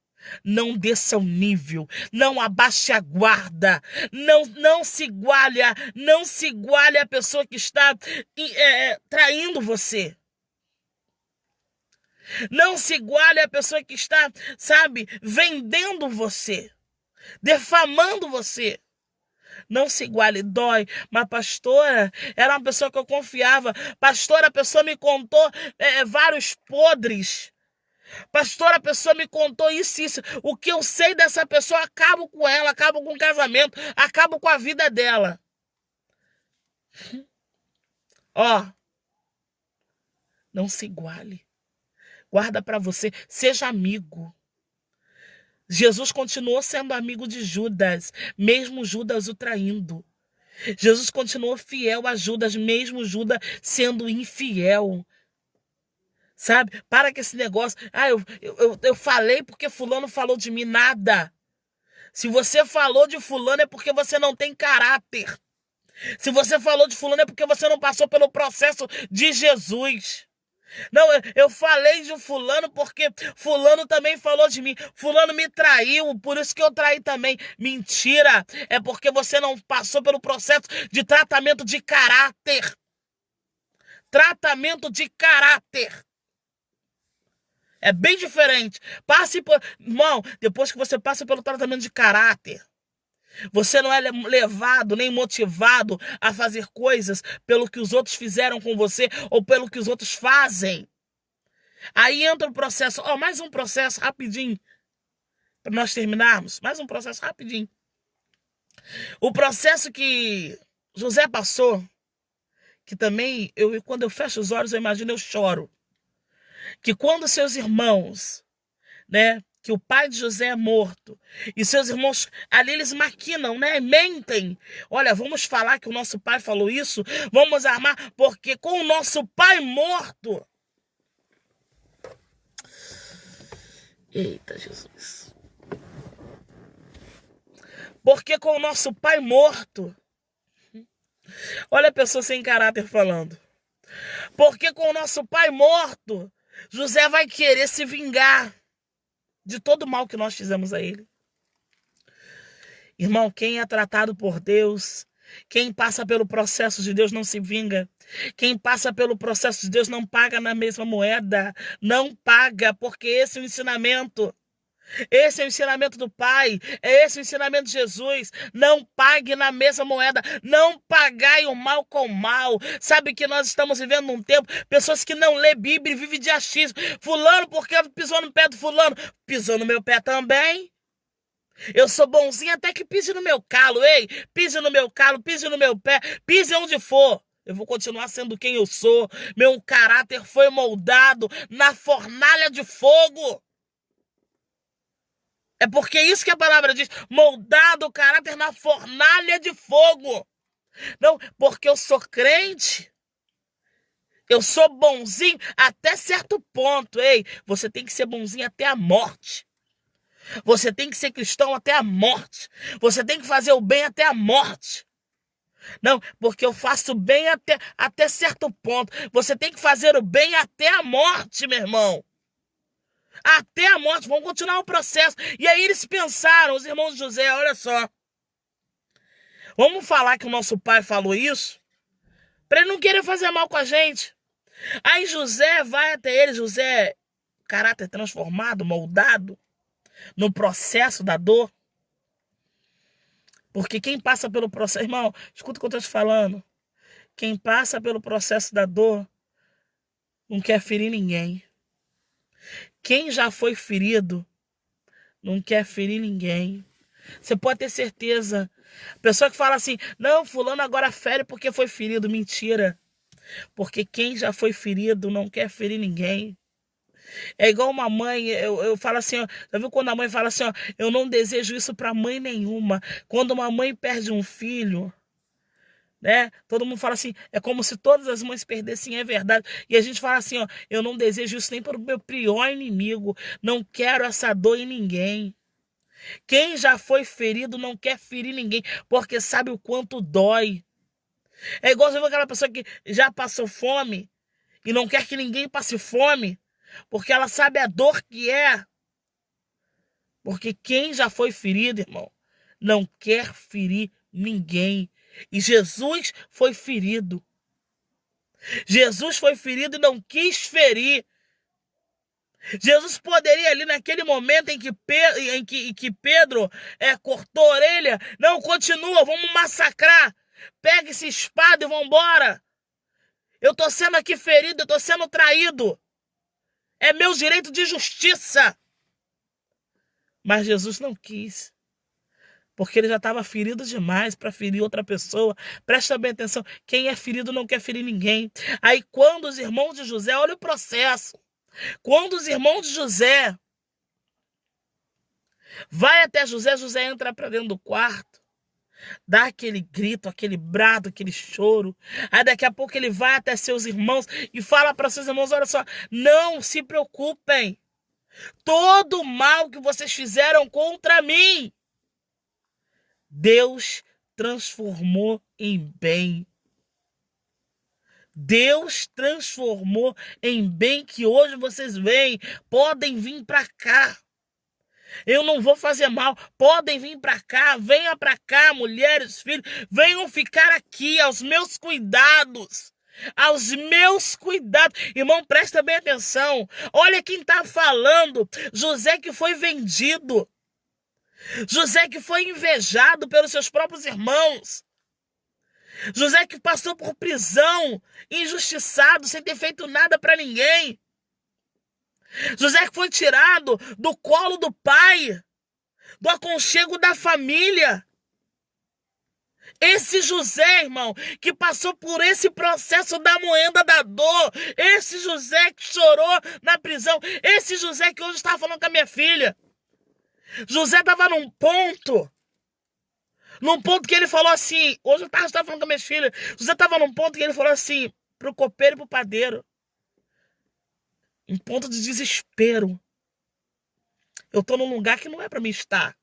Speaker 1: Não desça o nível, não abaixe a guarda, não se iguale a pessoa que está traindo você. Não se iguale a pessoa que está, sabe, vendendo você, defamando você. Não se iguale, dói. Mas pastora, era uma pessoa que eu confiava. Pastora, a pessoa me contou vários podres. Pastor, a pessoa me contou isso. O que eu sei dessa pessoa, acabo com ela, acabo com o casamento, acabo com a vida dela. Ó, não se iguale. Guarda para você, seja amigo. Jesus continuou sendo amigo de Judas, mesmo Judas o traindo. Jesus continuou fiel a Judas, mesmo Judas sendo infiel. Sabe? Para com esse negócio. Eu falei porque fulano falou de mim. Nada. Se você falou de fulano é porque você não tem caráter. Se você falou de fulano é porque você não passou pelo processo de Jesus. Não, eu falei de fulano porque fulano também falou de mim. Fulano me traiu, por isso que eu traí também. Mentira. É porque você não passou pelo processo de tratamento de caráter. Tratamento de caráter. É bem diferente. Irmão, depois que você passa pelo tratamento de caráter, você não é levado nem motivado a fazer coisas pelo que os outros fizeram com você ou pelo que os outros fazem. Aí entra o processo. Mais um processo rapidinho. Para nós terminarmos. Mais um processo rapidinho. O processo que José passou, que também, quando eu fecho os olhos, eu imagino, eu choro. Que quando seus irmãos, né, que o pai de José é morto, e seus irmãos, ali eles maquinam, né, mentem. Olha, vamos falar que o nosso pai falou isso, vamos armar, porque com o nosso pai morto... Eita, Jesus. Porque com o nosso pai morto... Olha a pessoa sem caráter falando. Porque com o nosso pai morto... José vai querer se vingar de todo o mal que nós fizemos a ele. Irmão, quem é tratado por Deus, quem passa pelo processo de Deus não se vinga. Quem passa pelo processo de Deus não paga na mesma moeda. Não paga, porque esse é o ensinamento. Esse é o ensinamento do Pai, é esse o ensinamento de Jesus. Não pague na mesma moeda, não pagai o mal com o mal. Sabe que nós estamos vivendo num tempo, pessoas que não lê Bíblia e vivem de achismo. Fulano, porque pisou no pé do fulano, pisou no meu pé também. Eu sou bonzinho até que pise no meu calo, ei, pise no meu calo, pise no meu pé, pise onde for. Eu vou continuar sendo quem eu sou. Meu caráter foi moldado na fornalha de fogo. É porque é isso que a palavra diz, moldado o caráter na fornalha de fogo. Não, porque eu sou crente, eu sou bonzinho até certo ponto. Ei, você tem que ser bonzinho até a morte. Você tem que ser cristão até a morte. Você tem que fazer o bem até a morte. Não, porque eu faço bem até certo ponto. Você tem que fazer o bem até a morte, meu irmão. Até a morte, vamos continuar o processo. E aí eles pensaram, os irmãos de José, olha só. Vamos falar que o nosso pai falou isso? Para ele não querer fazer mal com a gente. Aí José vai até ele, José, caráter transformado, moldado, no processo da dor. Porque quem passa pelo processo, irmão, escuta o que eu estou te falando. Quem passa pelo processo da dor não quer ferir ninguém. Quem já foi ferido não quer ferir ninguém. Você pode ter certeza. A pessoa que fala assim, não, fulano agora fere porque foi ferido. Mentira. Porque quem já foi ferido não quer ferir ninguém. É igual uma mãe, eu falo assim, ó, já viu quando a mãe fala assim, ó, eu não desejo isso para mãe nenhuma. Quando uma mãe perde um filho, né? Todo mundo fala assim, é como se todas as mães perdessem, é verdade. E a gente fala assim, ó, eu não desejo isso nem para o meu pior inimigo. Não quero essa dor em ninguém. Quem já foi ferido não quer ferir ninguém, porque sabe o quanto dói. É igual você vê aquela pessoa que já passou fome e não quer que ninguém passe fome, porque ela sabe a dor que é. Porque quem já foi ferido, irmão, não quer ferir ninguém. E Jesus foi ferido. Jesus foi ferido e não quis ferir. Jesus poderia ali naquele momento em que Pedro cortou a orelha, não, continua, vamos massacrar. Pega essa espada e vamos embora. Eu estou sendo aqui ferido, eu estou sendo traído. É meu direito de justiça. Mas Jesus não quis. Porque ele já estava ferido demais para ferir outra pessoa. Presta bem atenção. Quem é ferido não quer ferir ninguém. Aí quando os irmãos de José, olha o processo. Quando os irmãos de José vai até José, José entra para dentro do quarto. Dá aquele grito, aquele brado, aquele choro. Aí daqui a pouco ele vai até seus irmãos e fala para seus irmãos, olha só, não se preocupem. Todo o mal que vocês fizeram contra mim, Deus transformou em bem. Deus transformou em bem que hoje vocês veem. Podem vir para cá. Eu não vou fazer mal. Podem vir para cá. Venha para cá, mulheres, filhos. Venham ficar aqui aos meus cuidados. Aos meus cuidados. Irmão, presta bem atenção. Olha quem está falando. José que foi vendido. José que foi invejado pelos seus próprios irmãos. José que passou por prisão, injustiçado, sem ter feito nada para ninguém. José que foi tirado do colo do pai, do aconchego da família. Esse José, irmão, que passou por esse processo da moenda da dor. Esse José que chorou na prisão. Esse José que hoje estava falando com a minha filha. José estava num ponto que ele falou assim, hoje eu estava falando com as minhas filhas, José estava num ponto que ele falou assim, pro copeiro e pro padeiro, um ponto de desespero. Eu estou num lugar que não é para mim estar.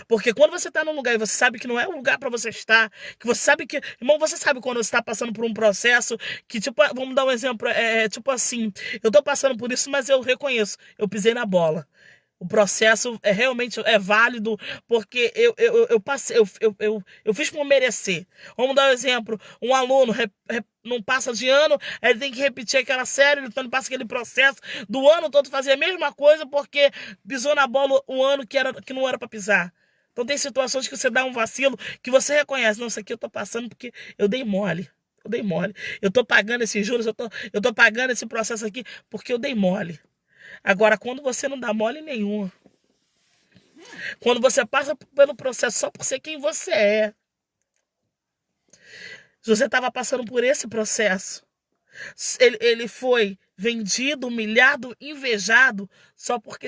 Speaker 1: Porque quando você está num lugar e você sabe que não é um lugar para você estar, que você sabe que, irmão, você sabe quando você está passando por um processo que, tipo, vamos dar um exemplo, tipo assim, eu estou passando por isso, mas eu reconheço, eu pisei na bola. O processo realmente válido, porque eu passei, eu fiz por merecer. Vamos dar um exemplo: um aluno não passa de ano, ele tem que repetir aquela série, então ele passa aquele processo do ano todo fazer a mesma coisa porque pisou na bola um ano que não era para pisar. Então tem situações que você dá um vacilo, que você reconhece: não, isso aqui eu tô passando porque eu dei mole. Eu dei mole. Eu tô pagando esses juros, eu tô pagando esse processo aqui porque eu dei mole. Agora, quando você não dá mole nenhum, quando você passa pelo processo só por ser quem você é. José estava passando por esse processo. Ele foi vendido, humilhado, invejado, só por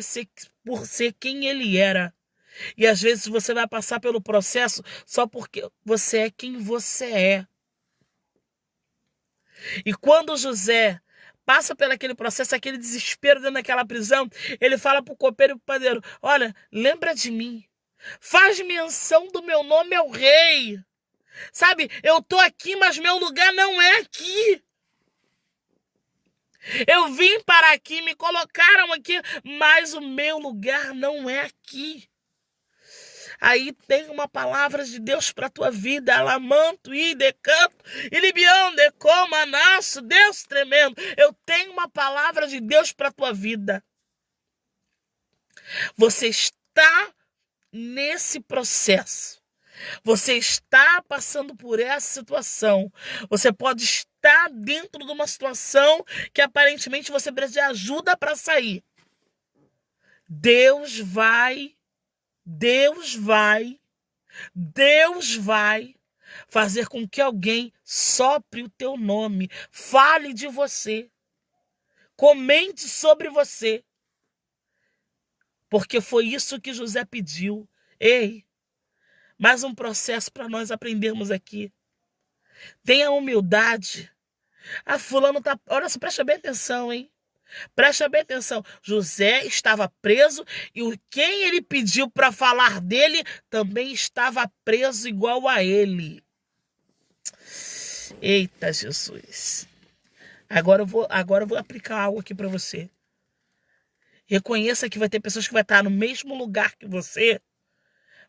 Speaker 1: ser quem ele era. E às vezes você vai passar pelo processo só porque você é quem você é. E quando José passa por aquele processo, aquele desespero dentro daquela prisão, ele fala pro copeiro e pro padeiro: olha, lembra de mim. Faz menção do meu nome ao rei. Sabe, eu tô aqui, mas meu lugar não é aqui. Eu vim para aqui, me colocaram aqui, mas o meu lugar não é aqui. Aí tem uma palavra de Deus para a tua vida: alamanto e decanto, e libião de comanaço, Deus tremendo. Eu tenho uma palavra de Deus para a tua vida. Você está nesse processo. Você está passando por essa situação. Você pode estar dentro de uma situação que aparentemente você precisa de ajuda para sair. Deus vai fazer com que alguém sopre o teu nome, fale de você, comente sobre você. Porque foi isso que José pediu. Ei, mais um processo para nós aprendermos aqui. Tenha humildade. Fulano tá... Olha só, presta bem atenção, hein? Presta bem atenção. José estava preso e quem ele pediu para falar dele também estava preso igual a ele. Eita, Jesus. Agora eu vou aplicar algo aqui para você. Reconheça que vai ter pessoas que vai estar no mesmo lugar que você,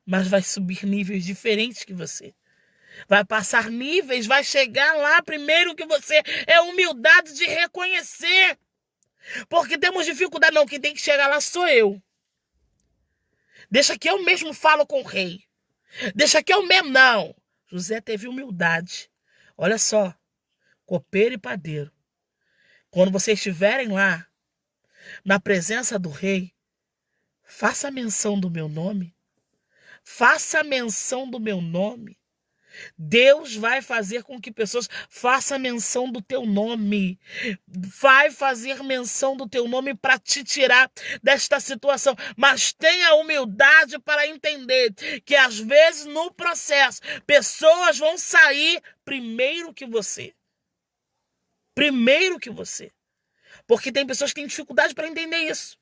Speaker 1: mas vai subir níveis diferentes que você. Vai passar níveis, vai chegar lá primeiro que você. É humildade de reconhecer. Porque temos dificuldade. Não, quem tem que chegar lá sou eu. Deixa que eu mesmo falo com o rei. Deixa que eu mesmo. Não. José teve humildade. Olha só. Copeiro e padeiro. Quando vocês estiverem lá, na presença do rei, faça menção do meu nome. Faça menção do meu nome. Deus vai fazer com que pessoas façam menção do teu nome. Vai fazer menção do teu nome para te tirar desta situação. Mas tenha humildade para entender que às vezes no processo pessoas vão sair primeiro que você. Primeiro que você. Porque tem pessoas que têm dificuldade para entender isso.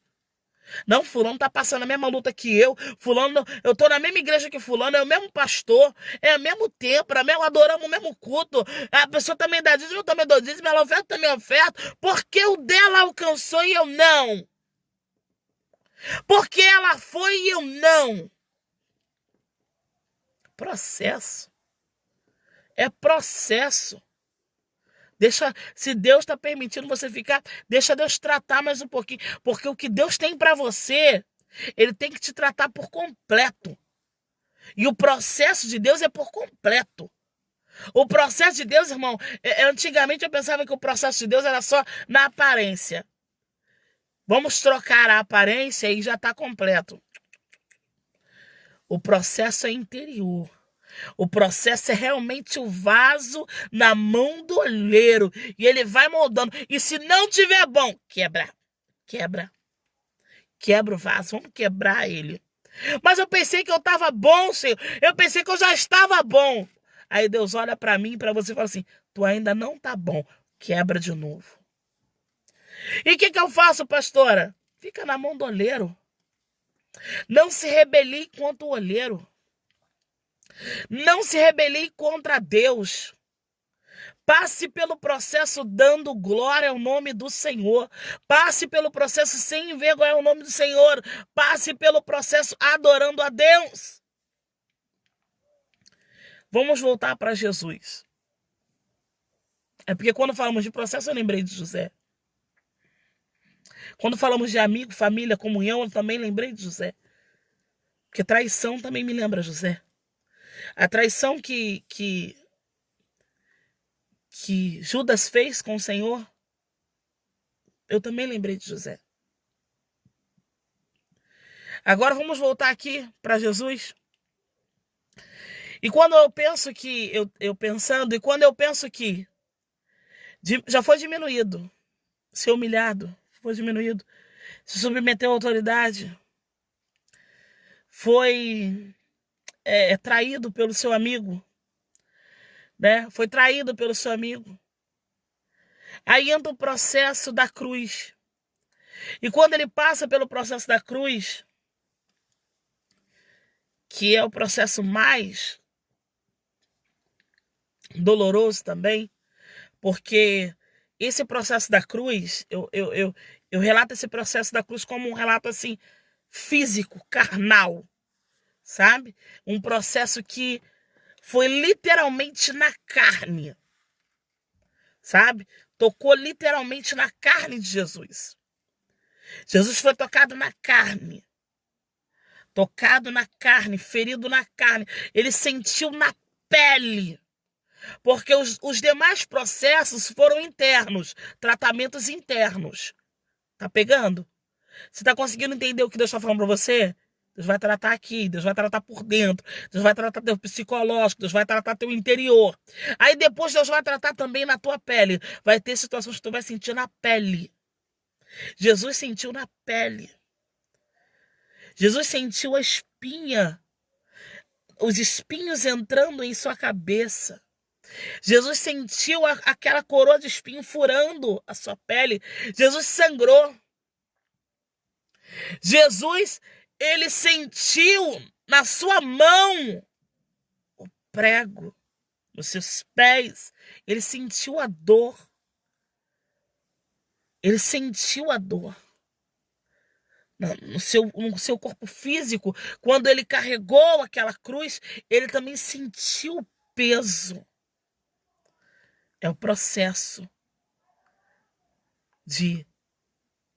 Speaker 1: Não, fulano tá passando a mesma luta que eu. Fulano, eu tô na mesma igreja que fulano, é o mesmo pastor, é o mesmo templo, adoramos o mesmo culto. A pessoa também dá dízimo, eu também dou dízimo, ela oferta, também oferta. Porque o dela alcançou e eu não? Porque ela foi e eu não? Processo. É processo. Se Deus está permitindo você ficar, deixa Deus tratar mais um pouquinho. Porque o que Deus tem para você, Ele tem que te tratar por completo. E o processo de Deus é por completo. O processo de Deus, irmão, antigamente eu pensava que o processo de Deus era só na aparência. Vamos trocar a aparência e já está completo. O processo é interior. O processo é realmente o vaso na mão do olheiro. E ele vai moldando. E se não tiver bom, quebra. Quebra o vaso. Vamos quebrar ele. Mas eu pensei que eu estava bom, Senhor. Eu pensei que eu já estava bom. Aí Deus olha para mim e para você e fala assim: tu ainda não tá bom. Quebra de novo. E o que eu faço, pastora? Fica na mão do olheiro. Não se rebelie contra o olheiro. Não se rebelie contra Deus. Passe pelo processo dando glória ao nome do Senhor. Passe pelo processo sem envergonhar o nome do Senhor. Passe pelo processo adorando a Deus. Vamos voltar para Jesus. É porque quando falamos de processo, eu lembrei de José. Quando falamos de amigo, família, comunhão, eu também lembrei de José. Porque traição também me lembra José. A traição que Judas fez com o Senhor, eu também lembrei de José. Agora vamos voltar aqui para Jesus. E quando eu penso que, quando eu penso que já foi diminuído, ser humilhado, foi diminuído, se submeteu à autoridade, foi traído pelo seu amigo, né? Foi traído pelo seu amigo. Aí entra o processo da cruz. E quando ele passa pelo processo da cruz, que é o processo mais doloroso também, porque esse processo da cruz, eu relato esse processo da cruz como um relato assim, físico, carnal, sabe? Um processo que foi literalmente na carne, sabe? Tocou literalmente na carne de Jesus. Jesus foi tocado na carne. Tocado na carne, ferido na carne. Ele sentiu na pele. Porque os demais processos foram internos, tratamentos internos. Tá pegando? Você tá conseguindo entender o que Deus está falando para você? Deus vai tratar aqui, Deus vai tratar por dentro, Deus vai tratar teu psicológico, Deus vai tratar teu interior. Aí depois Deus vai tratar também na tua pele. Vai ter situações que tu vai sentir na pele. Jesus sentiu na pele. Jesus sentiu a espinha, os espinhos entrando em sua cabeça. Jesus sentiu aquela coroa de espinho furando a sua pele. Jesus sangrou. Jesus, ele sentiu na sua mão o prego, nos seus pés. Ele sentiu a dor. Ele sentiu a dor. No seu corpo físico, quando ele carregou aquela cruz, ele também sentiu o peso. É o processo de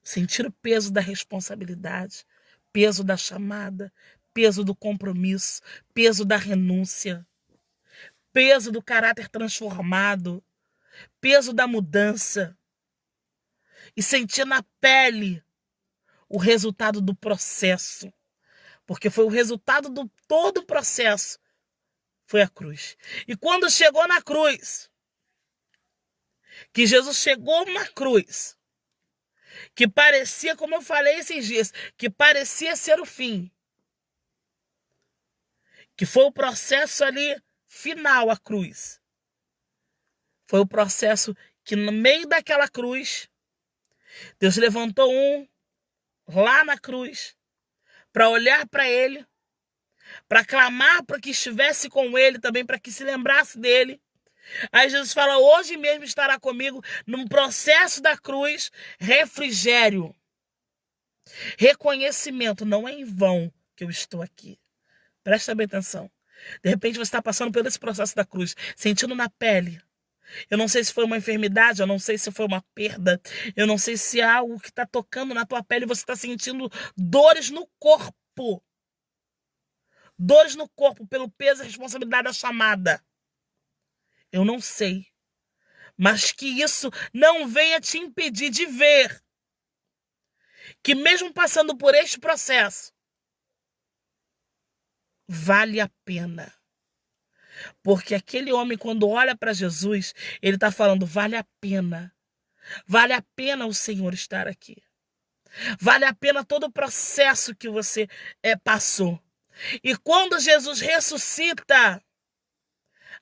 Speaker 1: sentir o peso da responsabilidade, peso da chamada, peso do compromisso, peso da renúncia, peso do caráter transformado, peso da mudança. E sentir na pele o resultado do processo. Porque foi o resultado do todo o processo. Foi a cruz. E quando chegou na cruz, que Jesus chegou na cruz, que parecia, como eu falei esses dias, que parecia ser o fim, que foi o processo ali final, a cruz. Foi o processo que no meio daquela cruz, Deus levantou lá na cruz, para olhar para ele, para clamar para que estivesse com ele também, para que se lembrasse dele. Aí Jesus fala, hoje mesmo estará comigo no processo da cruz, refrigério, reconhecimento. Não é em vão que eu estou aqui. Presta bem atenção. De repente você está passando por esse processo da cruz, sentindo na pele. Eu não sei se foi uma enfermidade, eu não sei se foi uma perda, eu não sei se é algo que está tocando na tua pele e você está sentindo dores no corpo. Dores no corpo pelo peso e responsabilidade da chamada. Eu não sei. Mas que isso não venha te impedir de ver que mesmo passando por este processo, vale a pena. Porque aquele homem, quando olha para Jesus, ele está falando, vale a pena. Vale a pena o Senhor estar aqui. Vale a pena todo o processo que você passou. E quando Jesus ressuscita,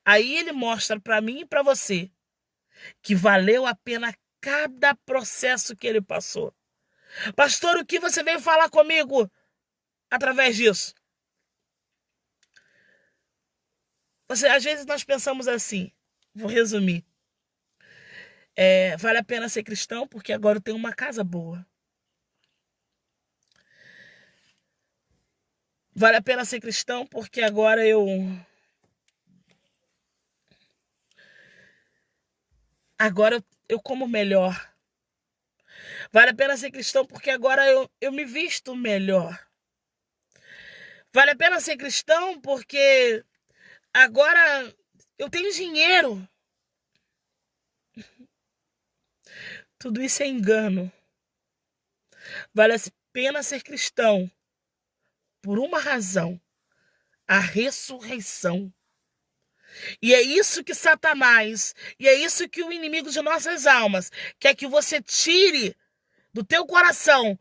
Speaker 1: aí ele mostra para mim e para você que valeu a pena cada processo que ele passou. Pastor, o que você veio falar comigo através disso? Às vezes nós pensamos assim, vou resumir. Vale a pena ser cristão porque agora eu tenho uma casa boa. Vale a pena ser cristão porque agora eu como melhor. Vale a pena ser cristão porque agora eu me visto melhor. Vale a pena ser cristão porque agora eu tenho dinheiro. Tudo isso é engano. Vale a pena ser cristão por uma razão: a ressurreição. E é isso que Satanás, e é isso que o inimigo de nossas almas quer que você tire do teu coração.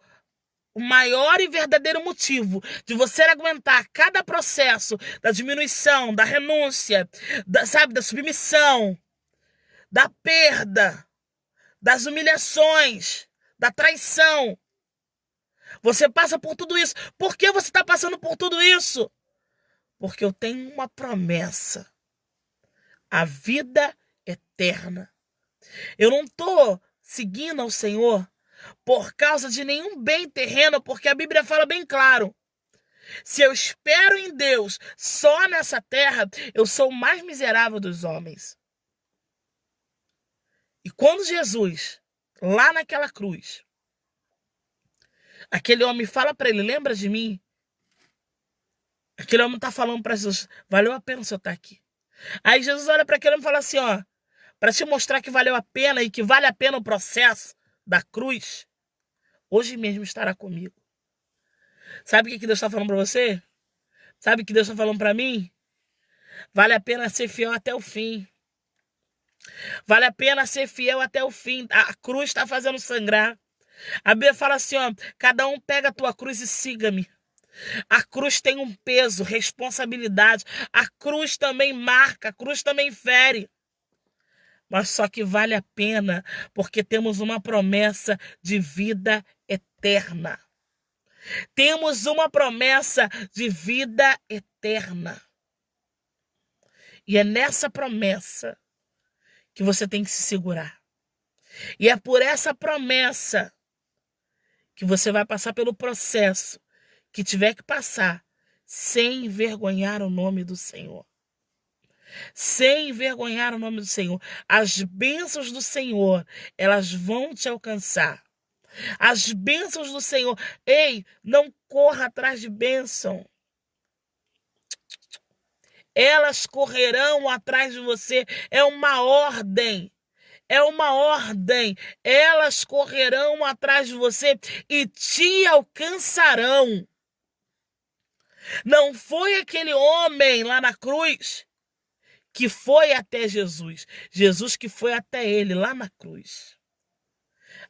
Speaker 1: O maior e verdadeiro motivo de você aguentar cada processo da diminuição, da renúncia, da submissão, da perda, das humilhações, da traição. Você passa por tudo isso. Por que você está passando por tudo isso? Porque eu tenho uma promessa: a vida eterna. Eu não estou seguindo ao Senhor por causa de nenhum bem terreno, porque a Bíblia fala bem claro: se eu espero em Deus só nessa terra, eu sou o mais miserável dos homens. E quando Jesus, lá naquela cruz, aquele homem fala para ele: lembra de mim? Aquele homem está falando para Jesus: valeu a pena o senhor estar aqui. Aí Jesus olha para aquele homem e fala assim: ó, para te mostrar que valeu a pena e que vale a pena o processo da cruz, hoje mesmo estará comigo. Sabe o que Deus está falando para você? Sabe o que Deus está falando para mim? Vale a pena ser fiel até o fim. Vale a pena ser fiel até o fim. A cruz está fazendo sangrar. A Bíblia fala assim, ó: cada um pega a tua cruz e siga-me. A cruz tem um peso, responsabilidade. A cruz também marca, a cruz também fere. Mas só que vale a pena, porque temos uma promessa de vida eterna. Temos uma promessa de vida eterna. E é nessa promessa que você tem que se segurar. E é por essa promessa que você vai passar pelo processo que tiver que passar, sem envergonhar o nome do Senhor. Sem envergonhar o nome do Senhor. As bênçãos do Senhor, elas vão te alcançar. As bênçãos do Senhor. Ei, não corra atrás de bênção. Elas correrão atrás de você. É uma ordem. É uma ordem. Elas correrão atrás de você e te alcançarão. Não foi aquele homem lá na cruz que foi até Jesus. Jesus que foi até ele lá na cruz.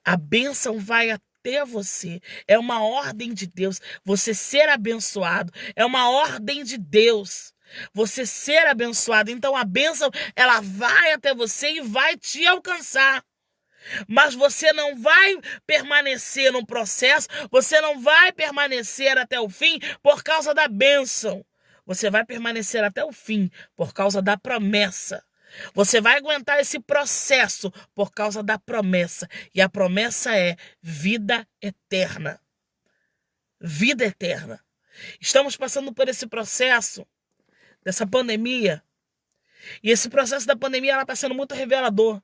Speaker 1: A bênção vai até você. É uma ordem de Deus. Você ser abençoado. É uma ordem de Deus. Você ser abençoado. Então a bênção, ela vai até você e vai te alcançar. Mas você não vai permanecer no processo, você não vai permanecer até o fim por causa da bênção. Você vai permanecer até o fim por causa da promessa. Você vai aguentar esse processo por causa da promessa. E a promessa é vida eterna. Vida eterna. Estamos passando por esse processo dessa pandemia. E esse processo da pandemia está sendo muito revelador.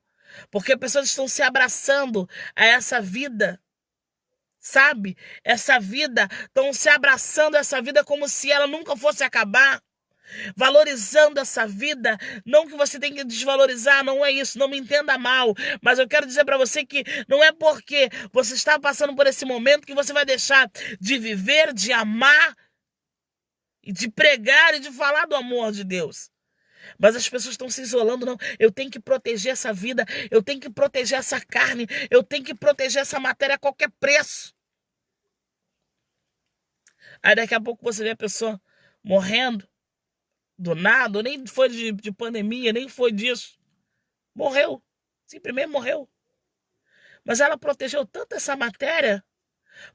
Speaker 1: Porque pessoas estão se abraçando a essa vida, sabe? Essa vida, estão se abraçando a essa vida como se ela nunca fosse acabar. Valorizando essa vida, não que você tenha que desvalorizar, não é isso, não me entenda mal, mas eu quero dizer para você que não é porque você está passando por esse momento que você vai deixar de viver, de amar, e de pregar e de falar do amor de Deus. Mas as pessoas estão se isolando, não. Eu tenho que proteger essa vida, eu tenho que proteger essa carne, eu tenho que proteger essa matéria a qualquer preço. Aí daqui a pouco você vê a pessoa morrendo do nada, nem foi de pandemia, nem foi disso. Morreu, simplesmente morreu. Mas ela protegeu tanto essa matéria,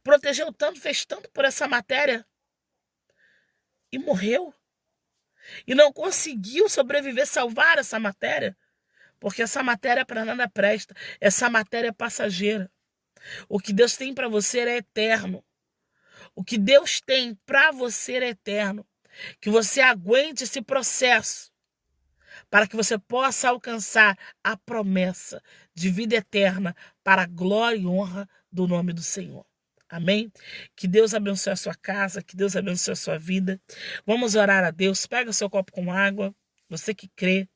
Speaker 1: protegeu tanto, fez tanto por essa matéria, e morreu. E não conseguiu sobreviver, salvar essa matéria. porque essa matéria para nada presta, essa matéria é passageira. O que Deus tem para você é eterno. O que Deus tem para você é eterno. Que você aguente esse processo para que você possa alcançar a promessa de vida eterna para a glória e honra do nome do Senhor. Amém? Que Deus abençoe a sua casa, que Deus abençoe a sua vida. Vamos orar a Deus. Pega seu copo com água, você que crê.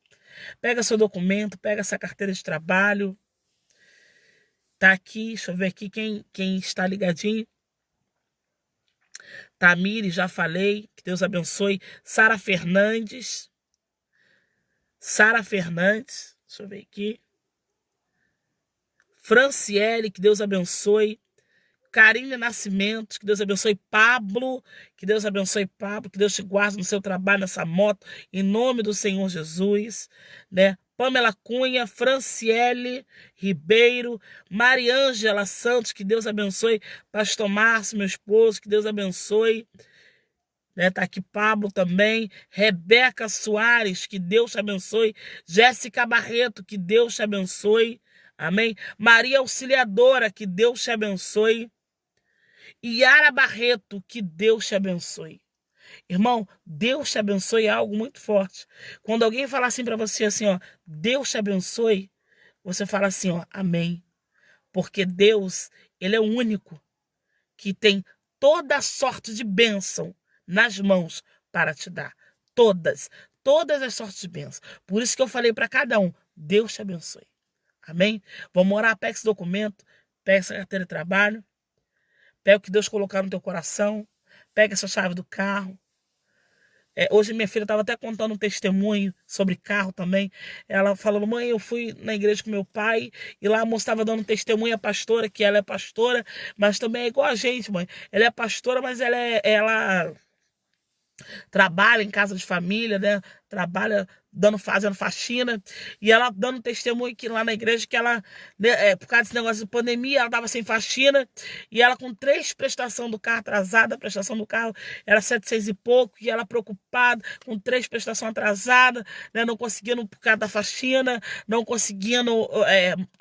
Speaker 1: Pega seu documento, pega essa carteira de trabalho. Tá aqui, deixa eu ver aqui quem está ligadinho. Tamires, já falei, que Deus abençoe. Sara Fernandes, deixa eu ver aqui. Franciele, que Deus abençoe. Karine Nascimento, que Deus abençoe. Pablo, que Deus abençoe. Pablo, que Deus te guarde no seu trabalho, nessa moto, em nome do Senhor Jesus, né? Pamela Cunha, Franciele Ribeiro, Mariângela Santos, que Deus abençoe. Pastor Márcio, meu esposo, que Deus abençoe. Né, tá aqui Pablo também. Rebeca Soares, que Deus te abençoe. Jéssica Barreto, que Deus te abençoe. Amém? Maria Auxiliadora, que Deus te abençoe. Yara Barreto, que Deus te abençoe. Irmão, Deus te abençoe é algo muito forte. Quando alguém falar assim para você, assim, ó, Deus te abençoe, você fala assim, ó, amém. Porque Deus, ele é o único que tem toda sorte de bênção nas mãos para te dar. Todas as sortes de bênção. Por isso que eu falei para cada um, Deus te abençoe. Amém? Vamos orar, pega esse documento, pega essa carteira de trabalho, pega o que Deus colocar no teu coração, pega essa chave do carro. Hoje minha filha estava até contando um testemunho sobre carro também. Ela falou, mãe, eu fui na igreja com meu pai e lá a moça estava dando um testemunho à pastora, que ela é pastora, mas também é igual a gente, mãe. Ela é pastora, mas ela trabalha em casa de família, né? Trabalha fazendo faxina, e ela dando testemunho que lá na igreja, que ela, né, por causa desse negócio de pandemia, ela estava sem faxina, e ela com 3 prestação do carro atrasada, a prestação do carro era 700 e pouco, e ela preocupada, com 3 prestação atrasada, né, não conseguindo por causa da faxina, não conseguindo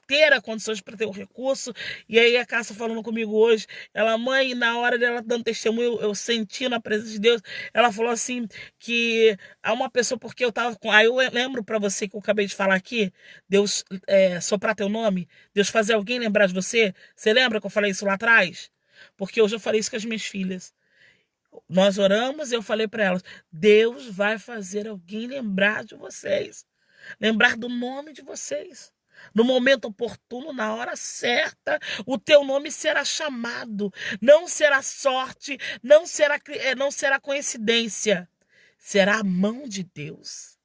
Speaker 1: ter a condições para ter o recurso, e aí a Cássia falando comigo hoje, ela, mãe, na hora dela dando testemunho, eu senti na presença de Deus, ela falou assim, que há uma pessoa, porque eu tava com. Aí eu lembro para você que eu acabei de falar aqui, Deus soprar teu nome, Deus fazer alguém lembrar de você. Você lembra que eu falei isso lá atrás? Porque hoje eu falei isso com as minhas filhas. Nós oramos e eu falei para elas, Deus vai fazer alguém lembrar de vocês. Lembrar do nome de vocês. No momento oportuno, na hora certa, o teu nome será chamado. Não será sorte, não será coincidência. Será a mão de Deus.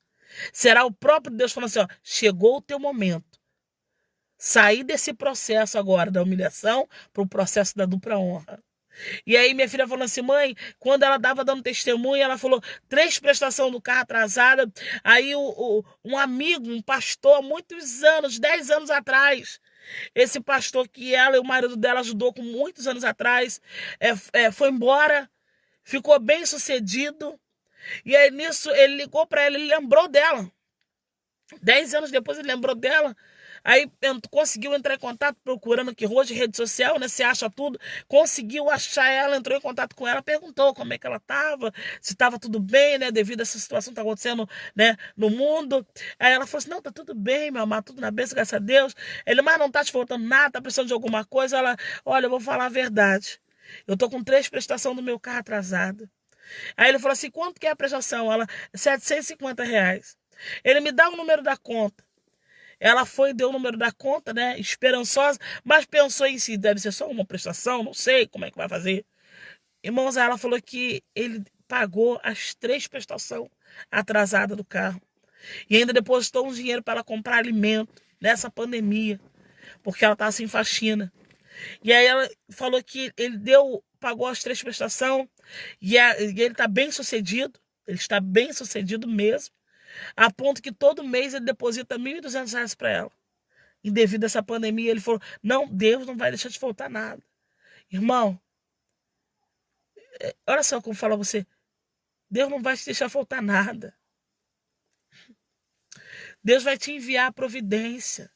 Speaker 1: Será o próprio Deus falando assim, ó, chegou o teu momento. Sair desse processo agora da humilhação para o processo da dupla honra. E aí minha filha falou assim, mãe, quando ela estava dando testemunho, ela falou 3 prestação do carro atrasada. Aí um amigo, um pastor, há muitos anos, 10 anos atrás, esse pastor que ela e o marido dela ajudou com muitos anos atrás, foi embora, ficou bem sucedido. E aí nisso ele ligou para ela, ele lembrou dela. 10 anos depois ele lembrou dela. Aí conseguiu entrar em contato, procurando que hoje rede social, né? Você acha tudo. Conseguiu achar ela, entrou em contato com ela, perguntou como é que ela estava, se estava tudo bem, né? Devido a essa situação que está acontecendo, né, no mundo. Aí ela falou assim, não, tá tudo bem, meu amor, tudo na bênção, graças a Deus. Ele, mas não tá te faltando nada, tá precisando de alguma coisa? Ela, olha, eu vou falar a verdade. Eu tô com 3 prestação do meu carro atrasada. Aí ele falou assim, quanto que é a prestação? Ela, R$ 750. Ele me dá o número da conta. Ela foi, deu o número da conta, né? Esperançosa, mas pensou em si, deve ser só uma prestação, não sei como é que vai fazer. Irmãos, ela falou que ele pagou as 3 prestações atrasadas do carro. E ainda depositou um dinheiro para ela comprar alimento nessa pandemia, porque ela estava sem faxina. E aí ela falou que ele pagou as 3 prestações e ele está bem sucedido. Ele está bem sucedido mesmo. A ponto que todo mês ele deposita R$ 1.200 para ela. E devido a essa pandemia, ele falou, não, Deus não vai deixar de faltar nada. Irmão, olha só como fala você, Deus não vai te deixar faltar nada. Deus vai te enviar a providência.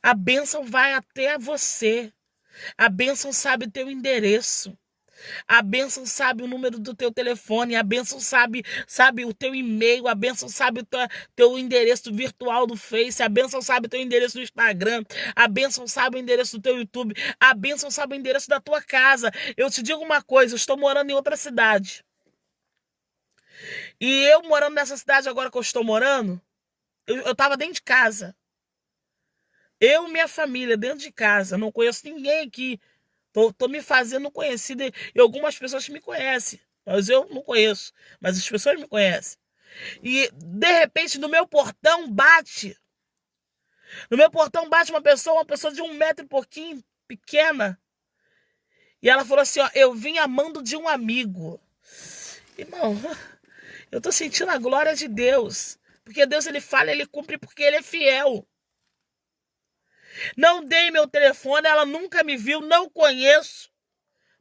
Speaker 1: A bênção vai até você. A bênção sabe o teu endereço. A bênção sabe o número do teu telefone. A bênção sabe o teu e-mail. A bênção sabe o teu endereço virtual do Face. A bênção sabe o teu endereço do Instagram. A bênção sabe o endereço do teu YouTube. A bênção sabe o endereço da tua casa. Eu te digo uma coisa, eu estou morando em outra cidade. E eu morando nessa cidade agora que eu estou morando, eu estava dentro de casa. Eu e minha família dentro de casa. Não conheço ninguém aqui. Tô me fazendo conhecida. E algumas pessoas me conhecem. Mas eu não conheço. Mas as pessoas me conhecem. E, de repente, no meu portão bate. No meu portão bate uma pessoa de 1 metro e pouquinho, pequena. E ela falou assim, ó, eu vim amando de um amigo. Irmão, eu tô sentindo a glória de Deus. Porque Deus, ele fala, ele cumpre porque ele é fiel. Não dei meu telefone, ela nunca me viu, não conheço.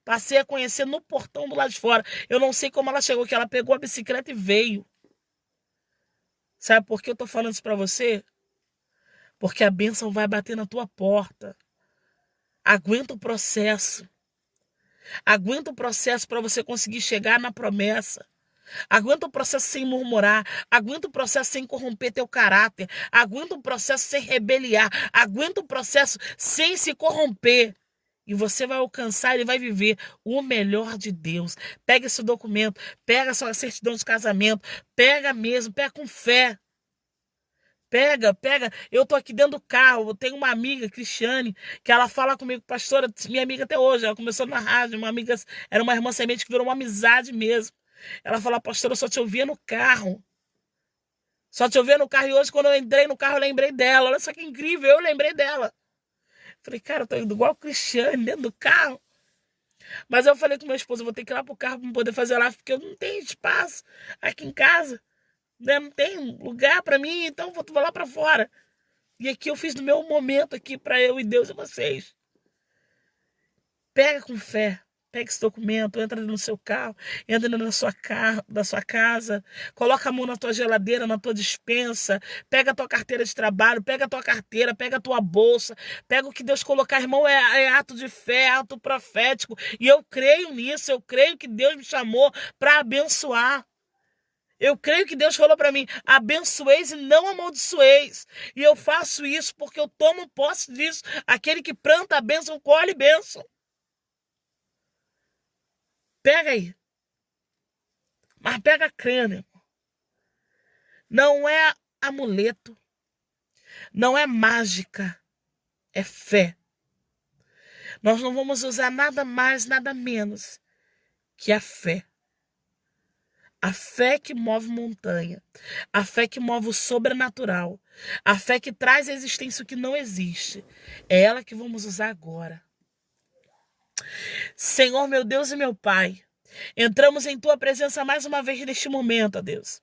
Speaker 1: Passei a conhecer no portão do lado de fora. Eu não sei como ela chegou, que ela pegou a bicicleta e veio. Sabe por que eu tô falando isso pra você? Porque a bênção vai bater na tua porta. Aguenta o processo. Aguenta o processo para você conseguir chegar na promessa. Aguenta o processo sem murmurar. Aguenta o processo sem corromper teu caráter. Aguenta o processo sem rebeliar. Aguenta o processo sem se corromper. E você vai alcançar e vai viver o melhor de Deus. Pega esse documento. Pega a sua certidão de casamento. Pega mesmo. Pega com fé. Pega. Eu tô aqui dentro do carro. Eu tenho uma amiga, Cristiane, que ela fala comigo, pastora, minha amiga até hoje. Ela começou na rádio. Uma amiga, era uma irmã semente que virou uma amizade mesmo. Ela fala, pastora, eu só te ouvia no carro. Só te ouvia no carro. E hoje, quando eu entrei no carro, eu lembrei dela. Olha só que incrível, eu lembrei dela. Falei, cara, eu tô indo igual o Cristiane dentro do carro. Mas eu falei com meu esposo, eu vou ter que ir lá pro carro pra poder fazer live, porque eu não tenho espaço aqui em casa. Né? Não tem lugar pra mim, então vou lá pra fora. E aqui eu fiz no meu momento aqui pra eu e Deus e vocês. Pega com fé. Pega esse documento, entra no seu carro, entra na sua casa, coloca a mão na tua geladeira, na tua despensa, pega a tua carteira de trabalho, pega a tua carteira, pega a tua bolsa, pega o que Deus colocar, irmão, é ato de fé, é ato profético, e eu creio nisso, eu creio que Deus me chamou para abençoar. Eu creio que Deus falou para mim, abençoeis e não amaldiçoeis. E eu faço isso porque eu tomo posse disso. Aquele que planta a bênção, colhe bênção. Pega aí. Mas pega crendo, irmão. Não é amuleto. Não é mágica. É fé. Nós não vamos usar nada mais, nada menos que a fé. A fé que move montanha. A fé que move o sobrenatural. A fé que traz à existência o que não existe. É ela que vamos usar agora. Senhor, meu Deus e meu Pai, entramos em Tua presença mais uma vez neste momento, ó Deus.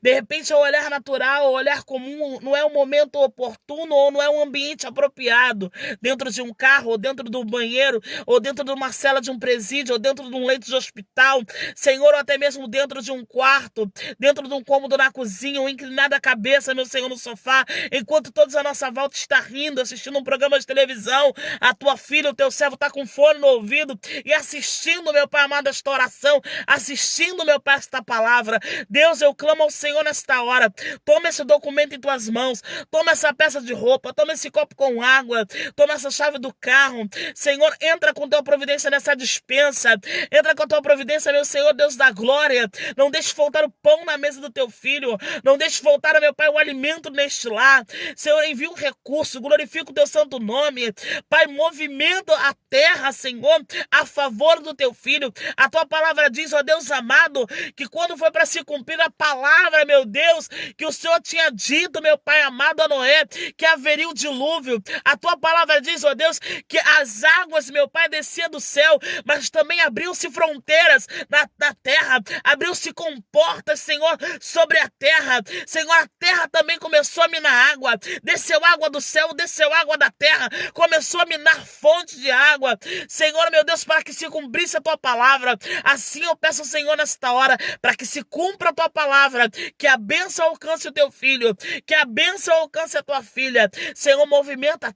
Speaker 1: De repente, o olhar natural, o olhar comum, não é um momento oportuno ou não é um ambiente apropriado dentro de um carro, ou dentro do banheiro, ou dentro de uma cela de um presídio, ou dentro de um leito de hospital, Senhor, ou até mesmo dentro de um quarto, dentro de um cômodo na cozinha, ou inclinada a cabeça, meu Senhor, no sofá, enquanto todos à nossa volta estão rindo, assistindo um programa de televisão, a Tua filha, o Teu servo está com fone no ouvido e assistindo, meu Pai amado, esta oração, assistindo, meu Pai, esta palavra. Deus, eu clamo ao Senhor nesta hora. Toma esse documento em tuas mãos. Toma essa peça de roupa. Toma esse copo com água. Toma essa chave do carro. Senhor, entra com tua providência nessa dispensa. Entra com a tua providência, meu Senhor, Deus da glória. Não deixe faltar o pão na mesa do teu filho. Não deixe faltar, meu Pai, o alimento neste lar. Senhor, envia um recurso. Glorifica o teu santo nome. Pai, movimenta a terra, Senhor, a favor do teu filho. A tua palavra diz, ó Deus amado, que quando foi para se cumprir a palavra, meu Deus, que o Senhor tinha dito, meu Pai amado, a Noé, que haveria o dilúvio. A tua palavra diz, ó Deus, que as águas, meu Pai, desciam do céu, mas também abriu-se fronteiras na terra, abriu-se comportas, Senhor, sobre a terra. Senhor, a terra também começou a minar água, desceu água do céu, desceu água da terra, começou a minar fontes de água. Senhor, meu Deus, para que se cumprisse a tua palavra, assim eu peço, Senhor, nesta hora, para que se cumpra a tua palavra, palavra, que a bênção alcance o teu filho, que a bênção alcance a tua filha. Senhor, movimenta a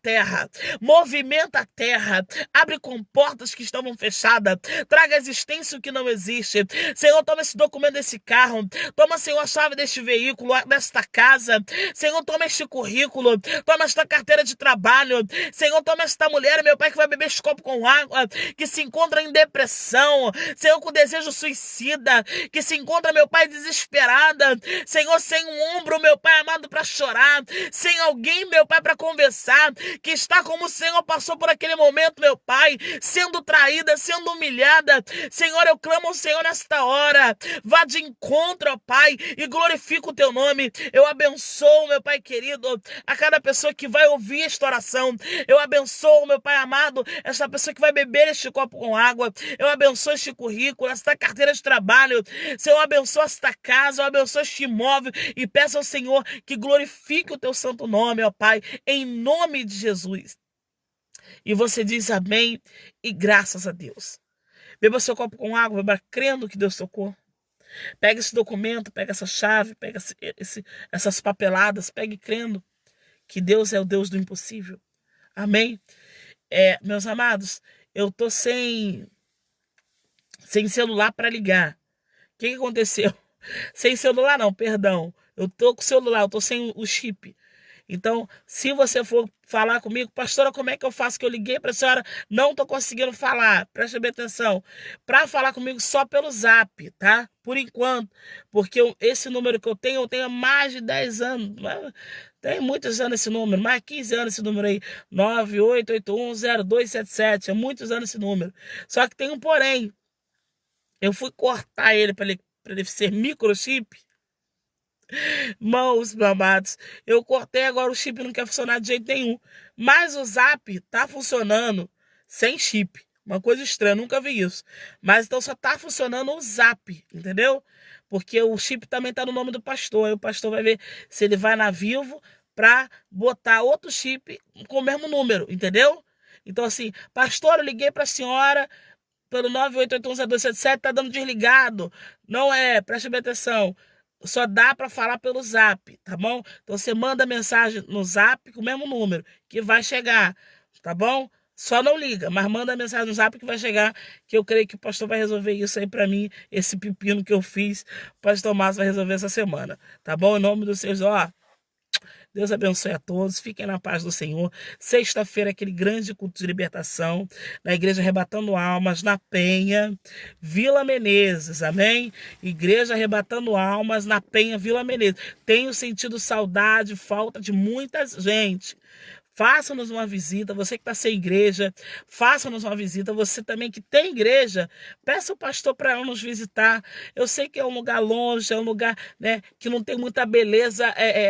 Speaker 1: terra, abre comportas que estavam fechadas, traga à existência o que não existe. Senhor, toma esse documento desse carro, toma, Senhor, a chave deste veículo, desta casa. Senhor, toma este currículo, toma esta carteira de trabalho. Senhor, toma esta mulher, meu Pai, que vai beber este copo com água, que se encontra em depressão, Senhor, com desejo suicida, que se encontra, meu Pai, desesperada, Senhor, sem um ombro, meu Pai amado, para chorar, sem alguém, meu Pai, para conversar, que está como o Senhor passou por aquele momento, meu Pai, sendo traída, sendo humilhada. Senhor, eu clamo ao Senhor nesta hora, vá de encontro, ó Pai, e glorifico o teu nome. Eu abençoo, meu Pai querido, a cada pessoa que vai ouvir esta oração. Eu abençoo, meu Pai amado, esta pessoa que vai beber este copo com água. Eu abençoo este currículo, esta carteira de trabalho. Senhor, abençoa esta casa, eu abençoo este imóvel e peço ao Senhor que glorifique o teu santo nome, ó Pai, em nome de Jesus. E você diz amém e graças a Deus. Beba seu copo com água, beba crendo que Deus tocou. Pega esse documento, pega essa chave, pega essas papeladas, pegue crendo que Deus é o Deus do impossível. Amém? Meus amados, eu tô sem celular para ligar. O que aconteceu? Sem celular não, perdão. Eu tô com o celular, eu tô sem o chip. Então, se você for falar comigo, pastora, como é que eu faço? Que eu liguei para a senhora, não estou conseguindo falar. Preste bem atenção. Para falar comigo só pelo Zap, tá? Por enquanto. Porque esse número que eu tenho há mais de 10 anos. Tem muitos anos esse número, mais de 15 anos esse número aí. 98810277. É muitos anos esse número. Só que tem um porém. Eu fui cortar ele para ele ser microchip. Mãos, amados, eu cortei, agora o chip não quer funcionar de jeito nenhum. Mas o Zap tá funcionando sem chip. Uma coisa estranha, nunca vi isso. Mas então só tá funcionando o Zap, entendeu? Porque o chip também tá no nome do pastor. Aí o pastor vai ver se ele vai na Vivo pra botar outro chip com o mesmo número, entendeu? Então assim, pastor, eu liguei pra senhora pelo 98810277, tá dando desligado. Não preste bem atenção. Só dá para falar pelo Zap, tá bom? Então você manda mensagem no Zap com o mesmo número, que vai chegar, tá bom? Só não liga, mas manda mensagem no Zap que vai chegar, que eu creio que o pastor vai resolver isso aí para mim, esse pepino que eu fiz, o pastor Márcio vai resolver essa semana, tá bom? Em nome dos seus, Deus abençoe a todos, fiquem na paz do Senhor. Sexta-feira, aquele grande culto de libertação, na Igreja Arrebatando Almas, na Penha, Vila Menezes, amém? Igreja Arrebatando Almas, na Penha, Vila Menezes. Tenho sentido saudade, falta de muita gente. Faça-nos uma visita, você que está sem igreja, faça-nos uma visita. Você também que tem igreja, peça o pastor para nos visitar. Eu sei que é um lugar longe, é um lugar, né, que não tem muita beleza,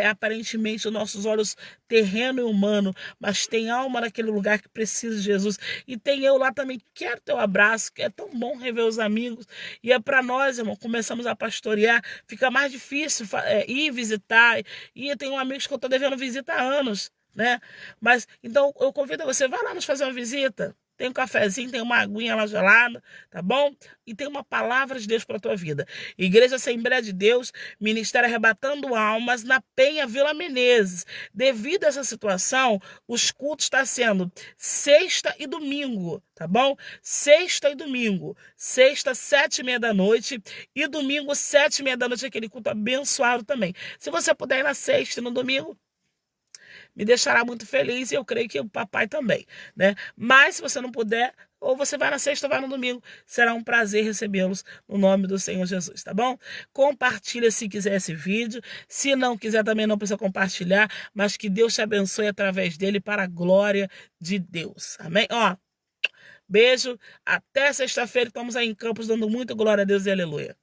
Speaker 1: aparentemente, os nossos olhos terreno e humano, mas tem alma naquele lugar que precisa de Jesus. E tem eu lá também, quero teu abraço, que é tão bom rever os amigos. E é para nós, irmão, começamos a pastorear, fica mais difícil ir visitar. E eu tenho amigos que eu estou devendo visita há anos, né? Mas então eu convido você, vai lá nos fazer uma visita. Tem um cafezinho, tem uma aguinha lá gelada, tá bom? E tem uma palavra de Deus para a tua vida. Igreja Assembleia de Deus, Ministério Arrebatando Almas, na Penha, Vila Menezes. Devido a essa situação, os cultos estão sendo sexta e domingo, tá bom? Sexta e domingo. Sexta, 7h30 da noite, e domingo, 7h30 da noite, aquele culto abençoado também. Se você puder ir na sexta e no domingo, me deixará muito feliz, e eu creio que o papai também, né? Mas se você não puder, ou você vai na sexta ou vai no domingo, será um prazer recebê-los no nome do Senhor Jesus, tá bom? Compartilha se quiser esse vídeo, se não quiser também não precisa compartilhar, mas que Deus te abençoe através dele para a glória de Deus, amém? Beijo, até sexta-feira, estamos aí em Campos dando muita glória a Deus e aleluia.